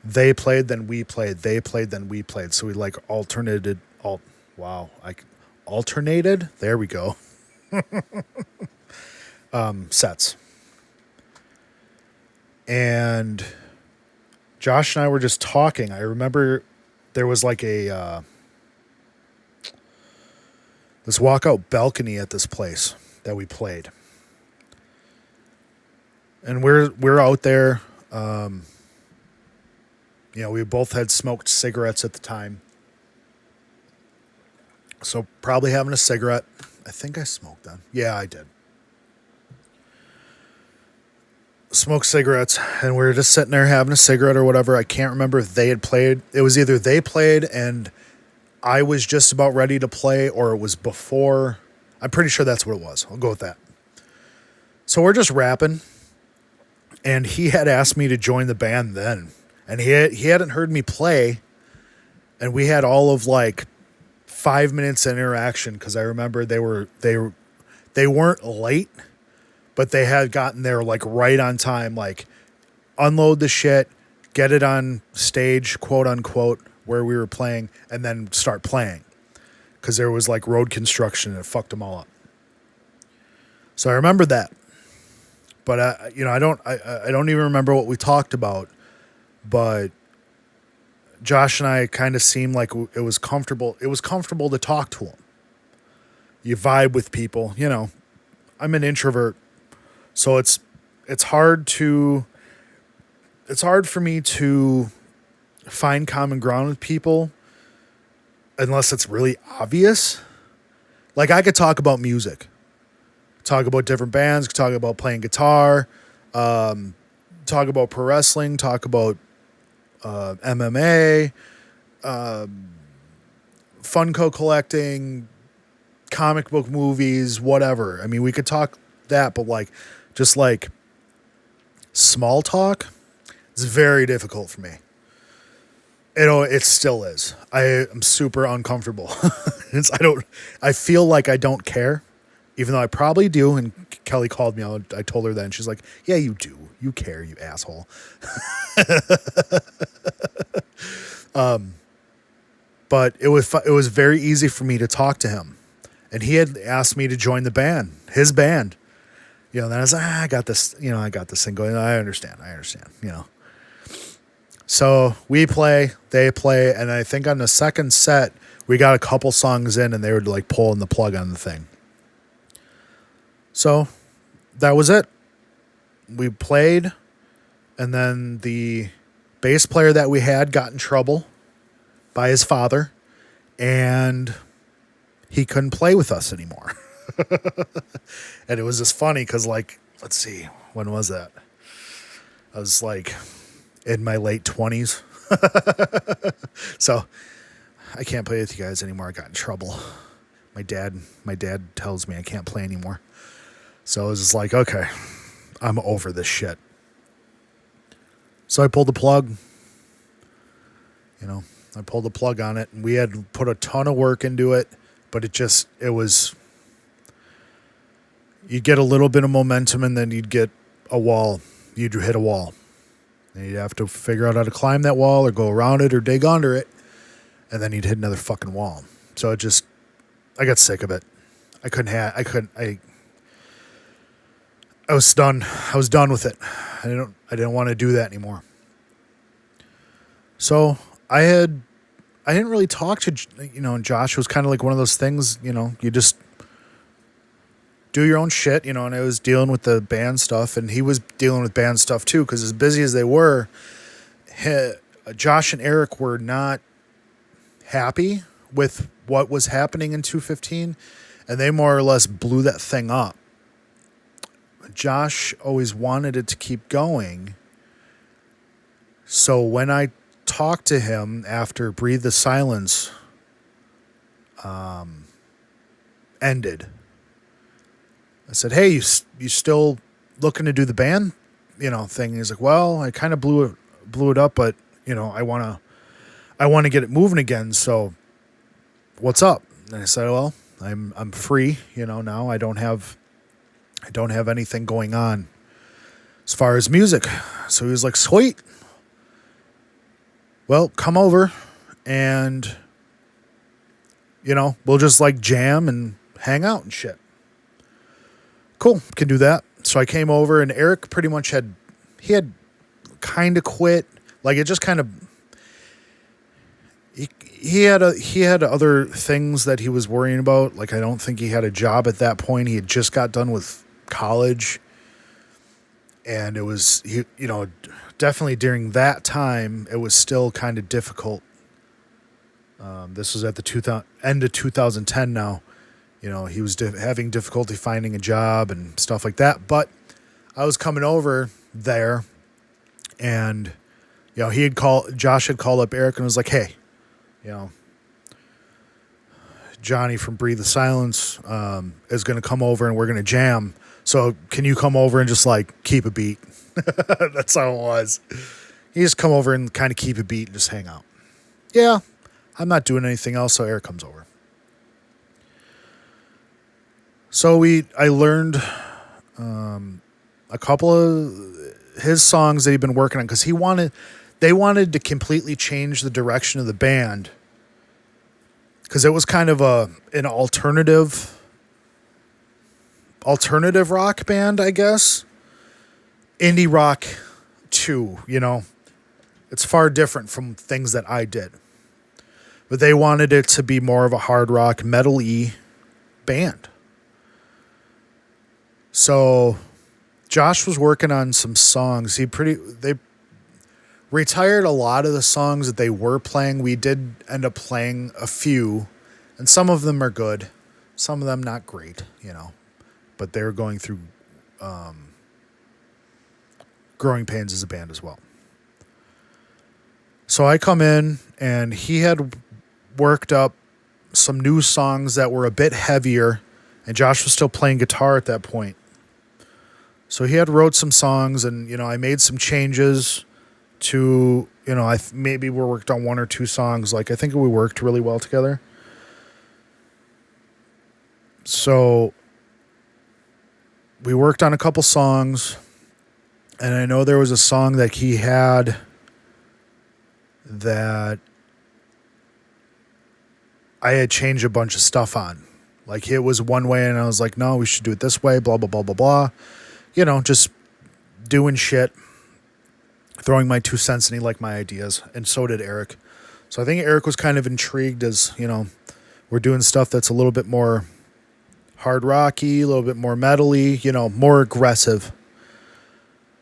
they played, then we played. They played, then we played. So we like alternated. Alternated. There we go. Sets. And Josh and I were just talking. I remember there was like this walkout balcony at this place that we played. And we're out there. We both had smoked cigarettes at the time. So probably having a cigarette. I think I smoked then. Yeah, I did. Smoked cigarettes, and we were just sitting there having a cigarette or whatever. I can't remember if they had played. It was either they played and I was just about ready to play, or it was before. I'm pretty sure that's what it was. I'll go with that. So we're just rapping, and he had asked me to join the band then. And he hadn't heard me play, and we had all of like 5 minutes of interaction, because I remember they weren't late, but they had gotten there like right on time, like unload the shit, get it on stage, quote unquote, where we were playing, and then start playing, because there was like road construction and it fucked them all up. So I remember that, but I don't even remember what we talked about. But Josh and I kind of seemed like it was comfortable. It was comfortable to talk to him. You vibe with people, I'm an introvert, so it's hard for me to find common ground with people unless it's really obvious. Like, I could talk about music, talk about different bands, could talk about playing guitar, talk about pro wrestling, talk about MMA, Funko collecting, comic book movies, whatever. I mean, we could talk that, but like, just like small talk, it's very difficult for me. It still is. I am super uncomfortable. I feel like I don't care, even though I probably do. And Kelly called me out. I told her that, and she's like, yeah, you do. You care, you asshole. But it was very easy for me to talk to him. And he had asked me to join the band, his band. Then I was like, I got this, I got this thing going. I understand, So we play, they play, and I think on the second set, we got a couple songs in and they were like pulling the plug on the thing. So that was it. We played, and then the bass player that we had got in trouble by his father, and he couldn't play with us anymore. And it was just funny because, like, let's see, when was that? I was like in my late 20s. So I can't play with you guys anymore. I got in trouble. My dad tells me I can't play anymore. So I was just like, okay, I'm over this shit. So I pulled the plug. I pulled the plug on it, and we had put a ton of work into it, but it was, you'd get a little bit of momentum and then you'd get a wall. You'd hit a wall. And you'd have to figure out how to climb that wall or go around it or dig under it. And then you'd hit another fucking wall. So I got sick of it. I was done. I was done with it. I didn't want to do that anymore. So I didn't really talk to, and Josh was kind of like one of those things, you just do your own shit, and I was dealing with the band stuff, and he was dealing with band stuff too, because as busy as they were, Josh and Eric were not happy with what was happening in 215, and they more or less blew that thing up. Josh always wanted it to keep going, so when I talked to him after Breathe the Silence ended, I said, hey, you still looking to do the band, thing? He's like, well, I kind of blew it up, but I want to get it moving again. So what's up? And I said, well, I'm free, now I don't have anything going on as far as music. So he was like, sweet. Well, come over and, we'll just like jam and hang out and shit. Cool, can do that. So I came over, and Eric pretty much had kind of quit. Like, it just kind of, he had other things that he was worrying about. Like, I don't think he had a job at that point. He had just got done with college, and it was, definitely during that time, it was still kind of difficult. This was at the end of 2010 now. He was having difficulty finding a job and stuff like that. But I was coming over there, and, Josh had called up Eric and was like, hey, Johnny from Breathe the Silence is going to come over and we're going to jam. So can you come over and just like keep a beat? That's how it was. You just come over and kind of keep a beat and just hang out. Yeah, I'm not doing anything else, so Eric comes over. So I learned a couple of his songs that he'd been working on, because they wanted to completely change the direction of the band, because it was kind of an alternative rock band, I guess. Indie rock too, It's far different from things that I did. But they wanted it to be more of a hard rock, metal-y band. So Josh was working on some songs. They retired a lot of the songs that they were playing. We did end up playing a few, and some of them are good, some of them not great, but they're going through growing pains as a band as well. So I come in, and he had worked up some new songs that were a bit heavier, and Josh was still playing guitar at that point. So he had wrote some songs, and, I made some changes to, maybe we worked on one or two songs. Like, I think we worked really well together. So we worked on a couple songs, and I know there was a song that he had that I had changed a bunch of stuff on. Like it was one way and I was like, no, we should do it this way, blah, blah, blah, blah, blah. You know, just doing shit, throwing my 2 cents, and he liked my ideas. And so did Eric. So I think Eric was kind of intrigued as, you know, we're doing stuff that's a little bit more hard rocky, a little bit more metal-y, you know, more aggressive.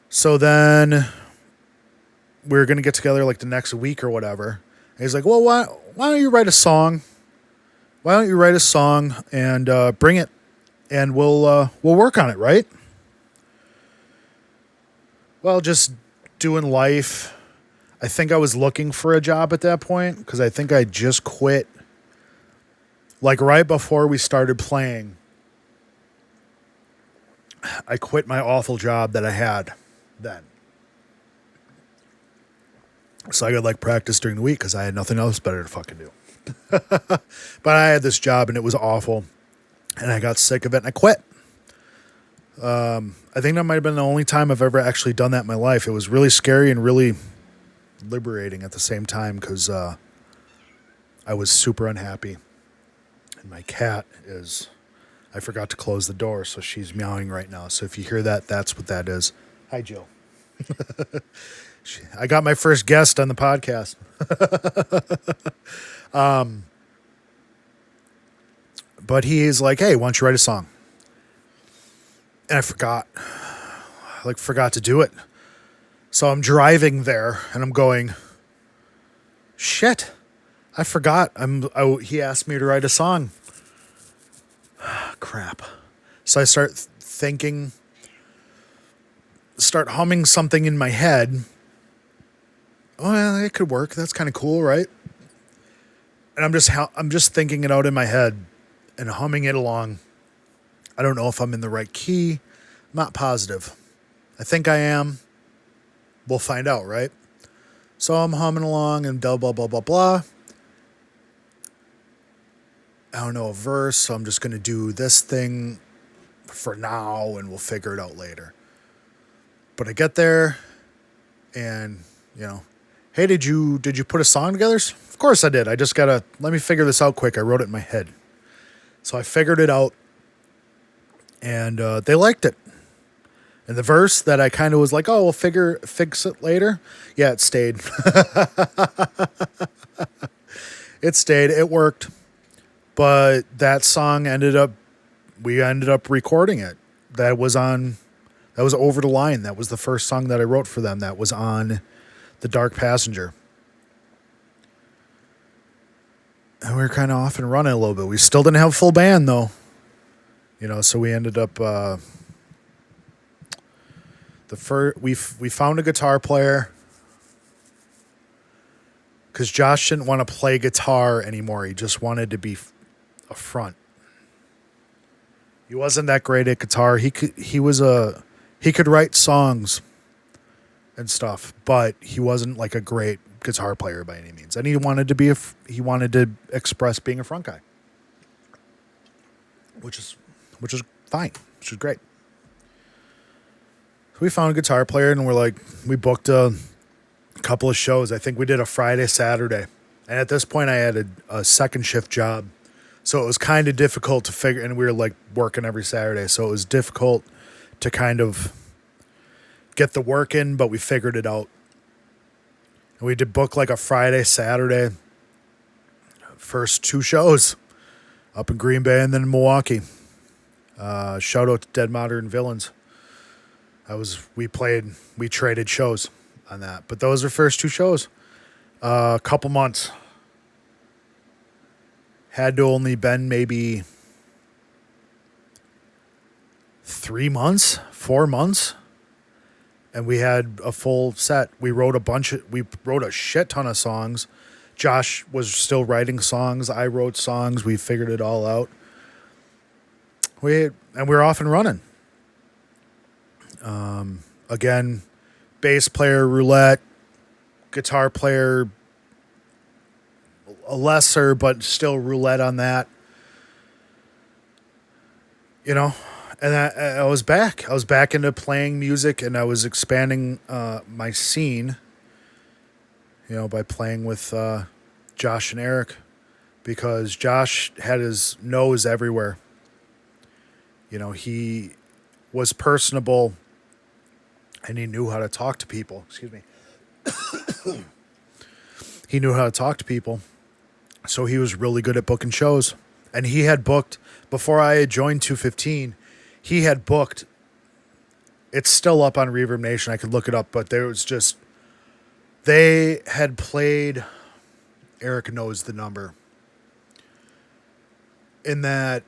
So then we were going to get together like the next week or whatever. And he's like, well, why don't you write a song? Why don't you write a song and bring it, and we'll work on it, right? Well, just doing life. I think I was looking for a job at that point because I think I just quit. Like right before we started playing, I quit my awful job that I had then. So I could like practice during the week because I had nothing else better to fucking do. But I had this job and it was awful. And I got sick of it and I quit. I think that might have been the only time I've ever actually done that in my life. It was really scary and really liberating at the same time because I was super unhappy. And my cat is... I forgot to close the door, so she's meowing right now. So if you hear that, that's what that is. Hi, Jill. I got my first guest on the podcast. But he is like, hey, why don't you write a song? And I forgot. I forgot to do it. So I'm driving there, and I'm going, shit, I forgot. He asked me to write a song. Crap. So I start humming something in my head. Oh, yeah, it could work. That's kind of cool, right? And I'm just thinking it out in my head and humming it along. I don't know if I'm in the right key. I'm not positive. I think I am. We'll find out, right? So I'm humming along and blah, blah, blah, blah, blah. I don't know a verse, so I'm just going to do this thing for now and we'll figure it out later. But I get there and, you know, hey, did you put a song together? Of course I did. I just got to, let me figure this out quick. I wrote it in my head. So I figured it out and they liked it. And the verse that I kind of was like, oh, we'll fix it later. Yeah, it stayed. It stayed. It worked. But that song we ended up recording it. That was Over the Line. That was the first song that I wrote for them. That was on The Dark Passenger. And we were kind of off and running a little bit. We still didn't have a full band though. You know, so we ended up, we found a guitar player because Josh didn't want to play guitar anymore. He just wanted to be a front. He wasn't that great at guitar. He could write songs and stuff, but he wasn't like a great guitar player by any means. And he wanted to express being a front guy, which is fine, which is great. So we found a guitar player and we booked a couple of shows. I think we did a Friday, Saturday. And at this point I had a second shift job. So it was kind of difficult to figure, and we were like working every Saturday. So it was difficult to kind of get the work in, but we figured it out. And we did book like a Friday, Saturday, first 2 shows up in Green Bay and then in Milwaukee. Shout out to Dead Modern Villains. We traded shows on that, but those were first 2 shows. A couple months. Had to only been maybe 3 months, 4 months. And we had a full set. We wrote a shit ton of songs. Josh was still writing songs. I wrote songs. We figured it all out. We were off and running. Again, bass player, roulette, guitar player, a lesser, but still roulette on that. You know, and I was back. I was back into playing music, and I was expanding my scene, you know, by playing with Josh and Eric because Josh had his nose everywhere. You know, he was personable and he knew how to talk to people. Excuse me. He knew how to talk to people. So he was really good at booking shows. And he had booked, before I had joined 215, he had booked, it's still up on Reverb Nation. I could look it up, but there was just, they had played, Eric knows the number, in that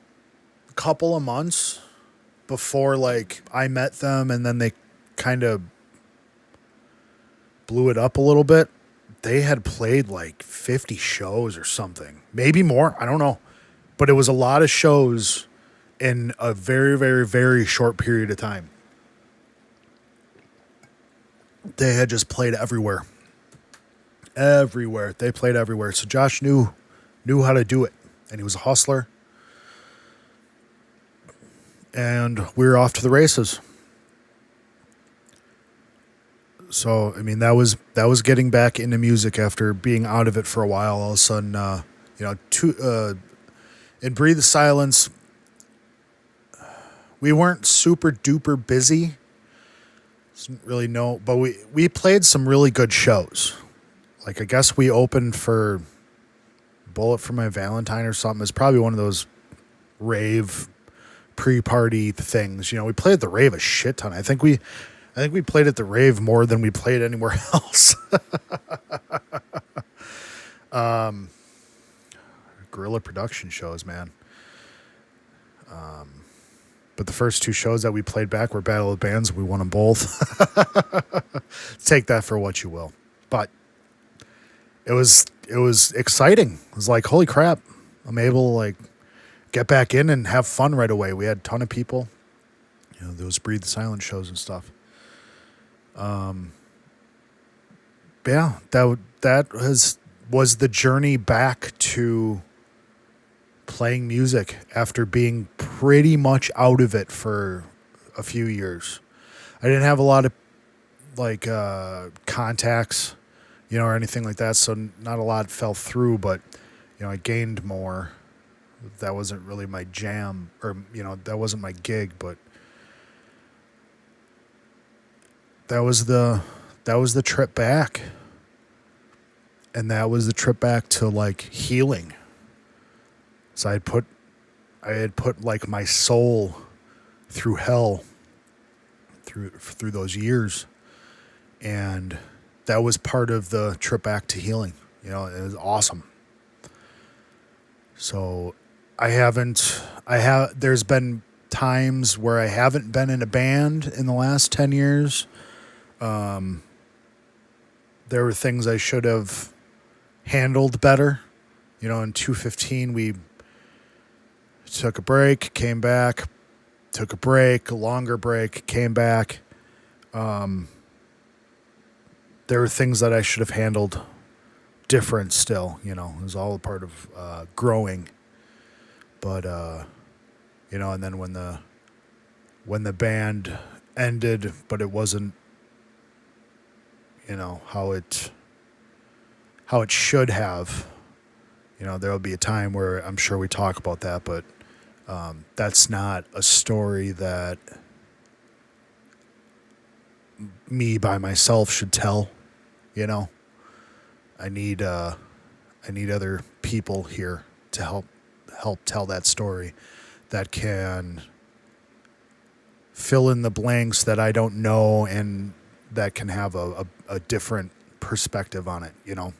couple of months before, like, I met them and then they kind of blew it up a little bit. They had played like 50 shows or something, maybe more. I don't know. But it was a lot of shows in a very, very, very short period of time. They had just played everywhere. Everywhere. They played everywhere. So Josh knew how to do it. And he was a hustler. And we were off to the races. So, I mean, that was getting back into music after being out of it for a while. All of a sudden, in Breathe the Silence, we weren't super duper busy. Didn't really know, but we played some really good shows. Like, I guess we opened for Bullet for My Valentine or something. It's probably one of those rave pre-party things. You know, we played at the rave a shit ton. I think we played at the rave more than we played anywhere else. Guerrilla production shows, man. But the first two shows that we played back were Battle of the Bands. We won them both. Take that for what you will. But it was exciting. It was like, holy crap, I'm able to like get back in and have fun right away. We had a ton of people. You know, those Breathe the Silence shows and stuff. Yeah, that was the journey back to playing music after being pretty much out of it for a few years. I didn't have a lot of like contacts, you know, or anything like that, so not a lot fell through, but you know, I gained more. That wasn't really my jam, or you know, that wasn't my gig, but that was the trip back. And that was the trip back to like healing. So I had put like my soul through hell through those years. And that was part of the trip back to healing. You know, it was awesome. So there's been times where I haven't been in a band in the last 10 years. There were things I should have handled better. You know, in 215, we took a break, came back, took a break, a longer break, came back. There were things that I should have handled different still, you know. It was all a part of growing. But, you know, and then when the band ended, but it wasn't, you know, how it should have, you know, there'll be a time where I'm sure we talk about that, but that's not a story that me by myself should tell, you know. I need other people here to help tell that story that can fill in the blanks that I don't know and that can have a different perspective on it, you know.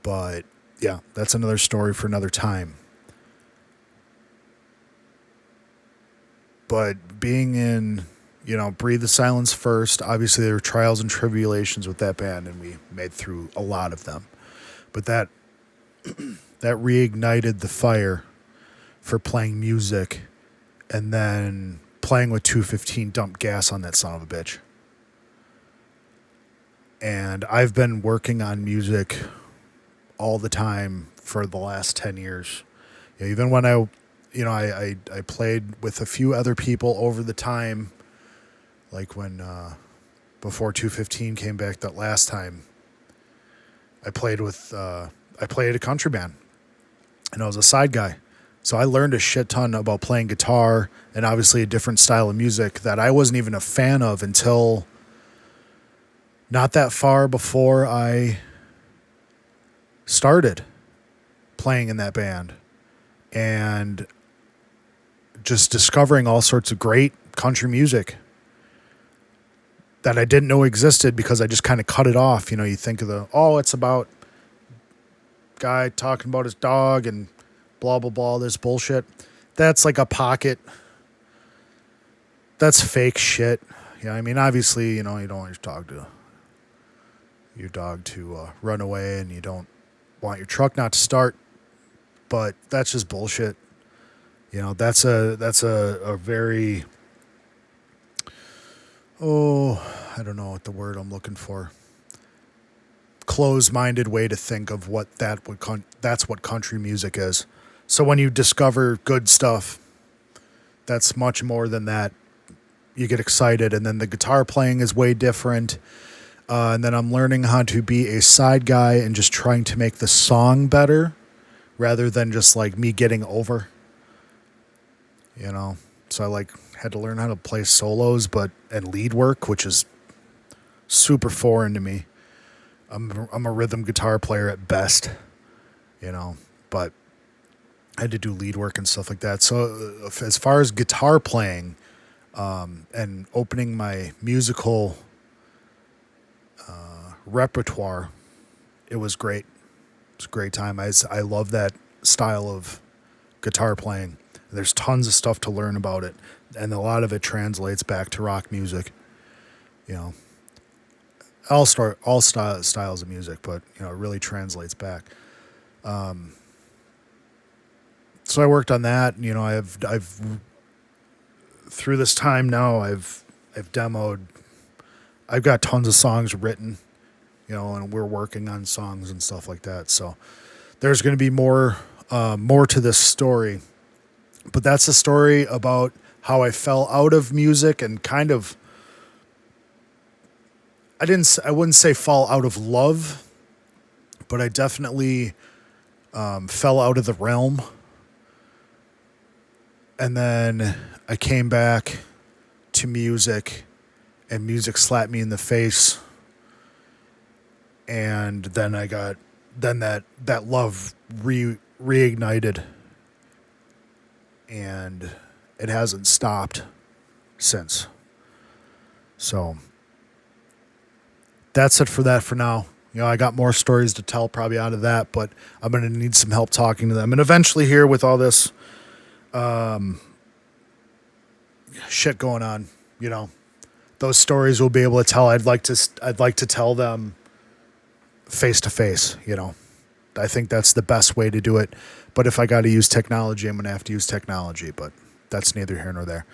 But yeah, that's another story for another time. But being in, you know, Breathe the Silence first, obviously there were trials and tribulations with that band, and we made through a lot of them. But that reignited the fire for playing music, and then playing with 215 dumped gas on that son of a bitch. And I've been working on music all the time for the last 10 years. You know, even when I played with a few other people over the time, like when, before 215 came back that last time, I I played a country band, and I was a side guy. So I learned a shit ton about playing guitar and obviously a different style of music that I wasn't even a fan of until not that far before I started playing in that band, and just discovering all sorts of great country music that I didn't know existed because I just kind of cut it off. You know, you think of it's about guy talking about his dog and blah, blah, blah, this bullshit. That's like a pocket. That's fake shit. Yeah, I mean, obviously, you know, you don't want your dog to run away, and you don't want your truck not to start, but that's just bullshit. You know, that's a very, I don't know what the word I'm looking for. Close-minded way to think of what that's what country music is. So when you discover good stuff, that's much more than that. You get excited, and then the guitar playing is way different. And then I'm learning how to be a side guy and just trying to make the song better rather than just like me getting over. You know, so I had to learn how to play solos and lead work, which is super foreign to me. I'm a rhythm guitar player at best, you know, but I had to do lead work and stuff like that. So as far as guitar playing, and opening my musical repertoire, it was great. It was a great time. I love that style of guitar playing. There's tons of stuff to learn about it, and a lot of it translates back to rock music. You know, all styles of music, but you know, it really translates back. So I worked on that. You know, I've through this time now, I've demoed. I've got tons of songs written, you know, and we're working on songs and stuff like that. So there's going to be more to this story. But that's a story about how I fell out of music and kind of, I wouldn't say fall out of love, but I definitely fell out of the realm. And then I came back to music, and music slapped me in the face. And then that love reignited. And it hasn't stopped since. So that's it for that for now. You know, I got more stories to tell probably out of that, but I'm going to need some help talking to them. And eventually here with all this shit going on, you know, those stories we'll be able to tell. I'd like to tell them face to face, you know. I think that's the best way to do it. But if I got to use technology, I'm going to have to use technology. But that's neither here nor there.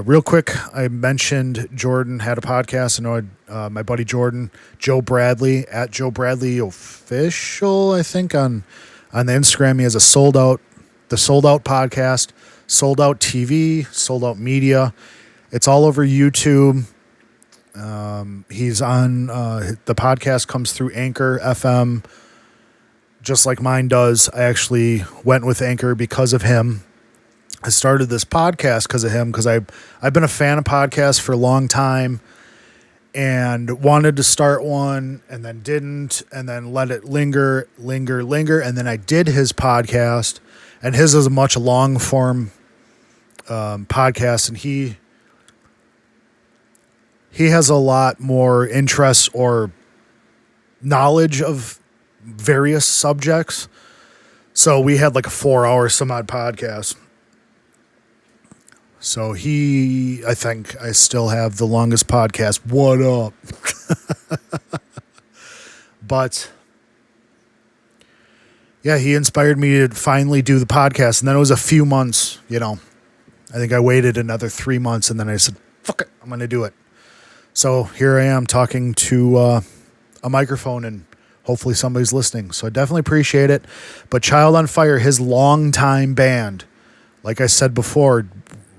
Real quick, I mentioned Jordan had a podcast. I know my buddy Jordan, Joe Bradley, at Joe Bradley Official, I think, on the Instagram. He has the Sold Out podcast, Sold Out TV, Sold Out Media. It's all over YouTube. He's on, the podcast comes through Anchor FM, just like mine does. I actually went with Anchor because of him. I started this podcast because of him, because I've been a fan of podcasts for a long time and wanted to start one and then didn't, and then let it linger. And then I did his podcast, and his is a much long form podcast, and he has a lot more interest or knowledge of various subjects. So we had like a 4-hour some odd podcast. So I think I still have the longest podcast. What up? But yeah, he inspired me to finally do the podcast. And then it was a few months, you know, I think I waited another 3 months, and then I said, fuck it, I'm going to do it. So here I am talking to a microphone, and hopefully somebody's listening. So I definitely appreciate it. But Child on Fire, his longtime band, like I said before,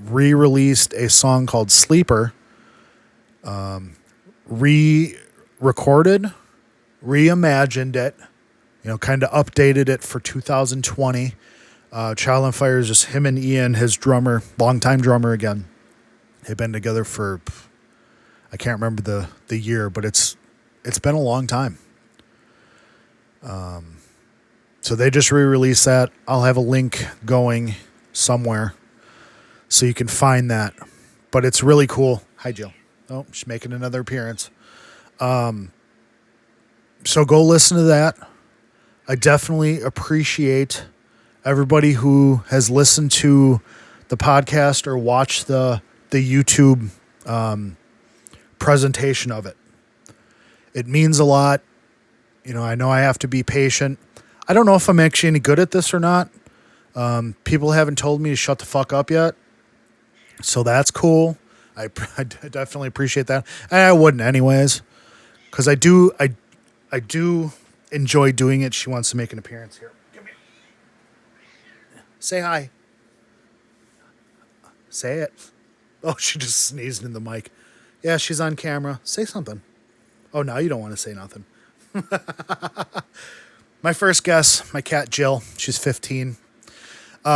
re-released a song called Sleeper, re-recorded, reimagined it, kind of updated it for 2020. Child on Fire is just him and Ian, his drummer, longtime drummer again. They've been together for, I can't remember the year, but it's been a long time. So they just re-released that. I'll have a link going somewhere so you can find that. But it's really cool. Hi, Jill. Oh, she's making another appearance. So go listen to that. I definitely appreciate everybody who has listened to the podcast or watched the YouTube presentation of it. It means a lot. I know I have to be patient. I don't know if I'm actually any good at this or not. People haven't told me to shut the fuck up yet. So that's cool. I definitely appreciate that. And I wouldn't anyways. Because I do enjoy doing it. She wants to make an appearance here. Come here. Say hi. Say it. Oh, she just sneezed in the mic. Yeah, she's on camera. Say something. Oh, now you don't want to say nothing. My first guest, my cat Jill. She's 15. But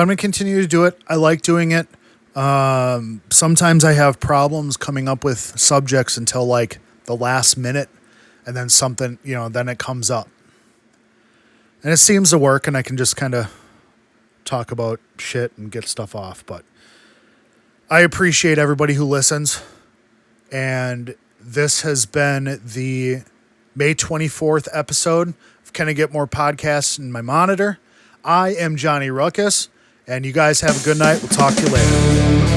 I'm going to continue to do it. I like doing it. Sometimes I have problems coming up with subjects until like the last minute, and then something, then it comes up. And it seems to work, and I can just kind of talk about shit and get stuff off. But I appreciate everybody who listens. And this has been the May 24th episode of Can I Get More Podcasts in My Monitor. I am Johnny Ruckus, and you guys have a good night. We'll talk to you later.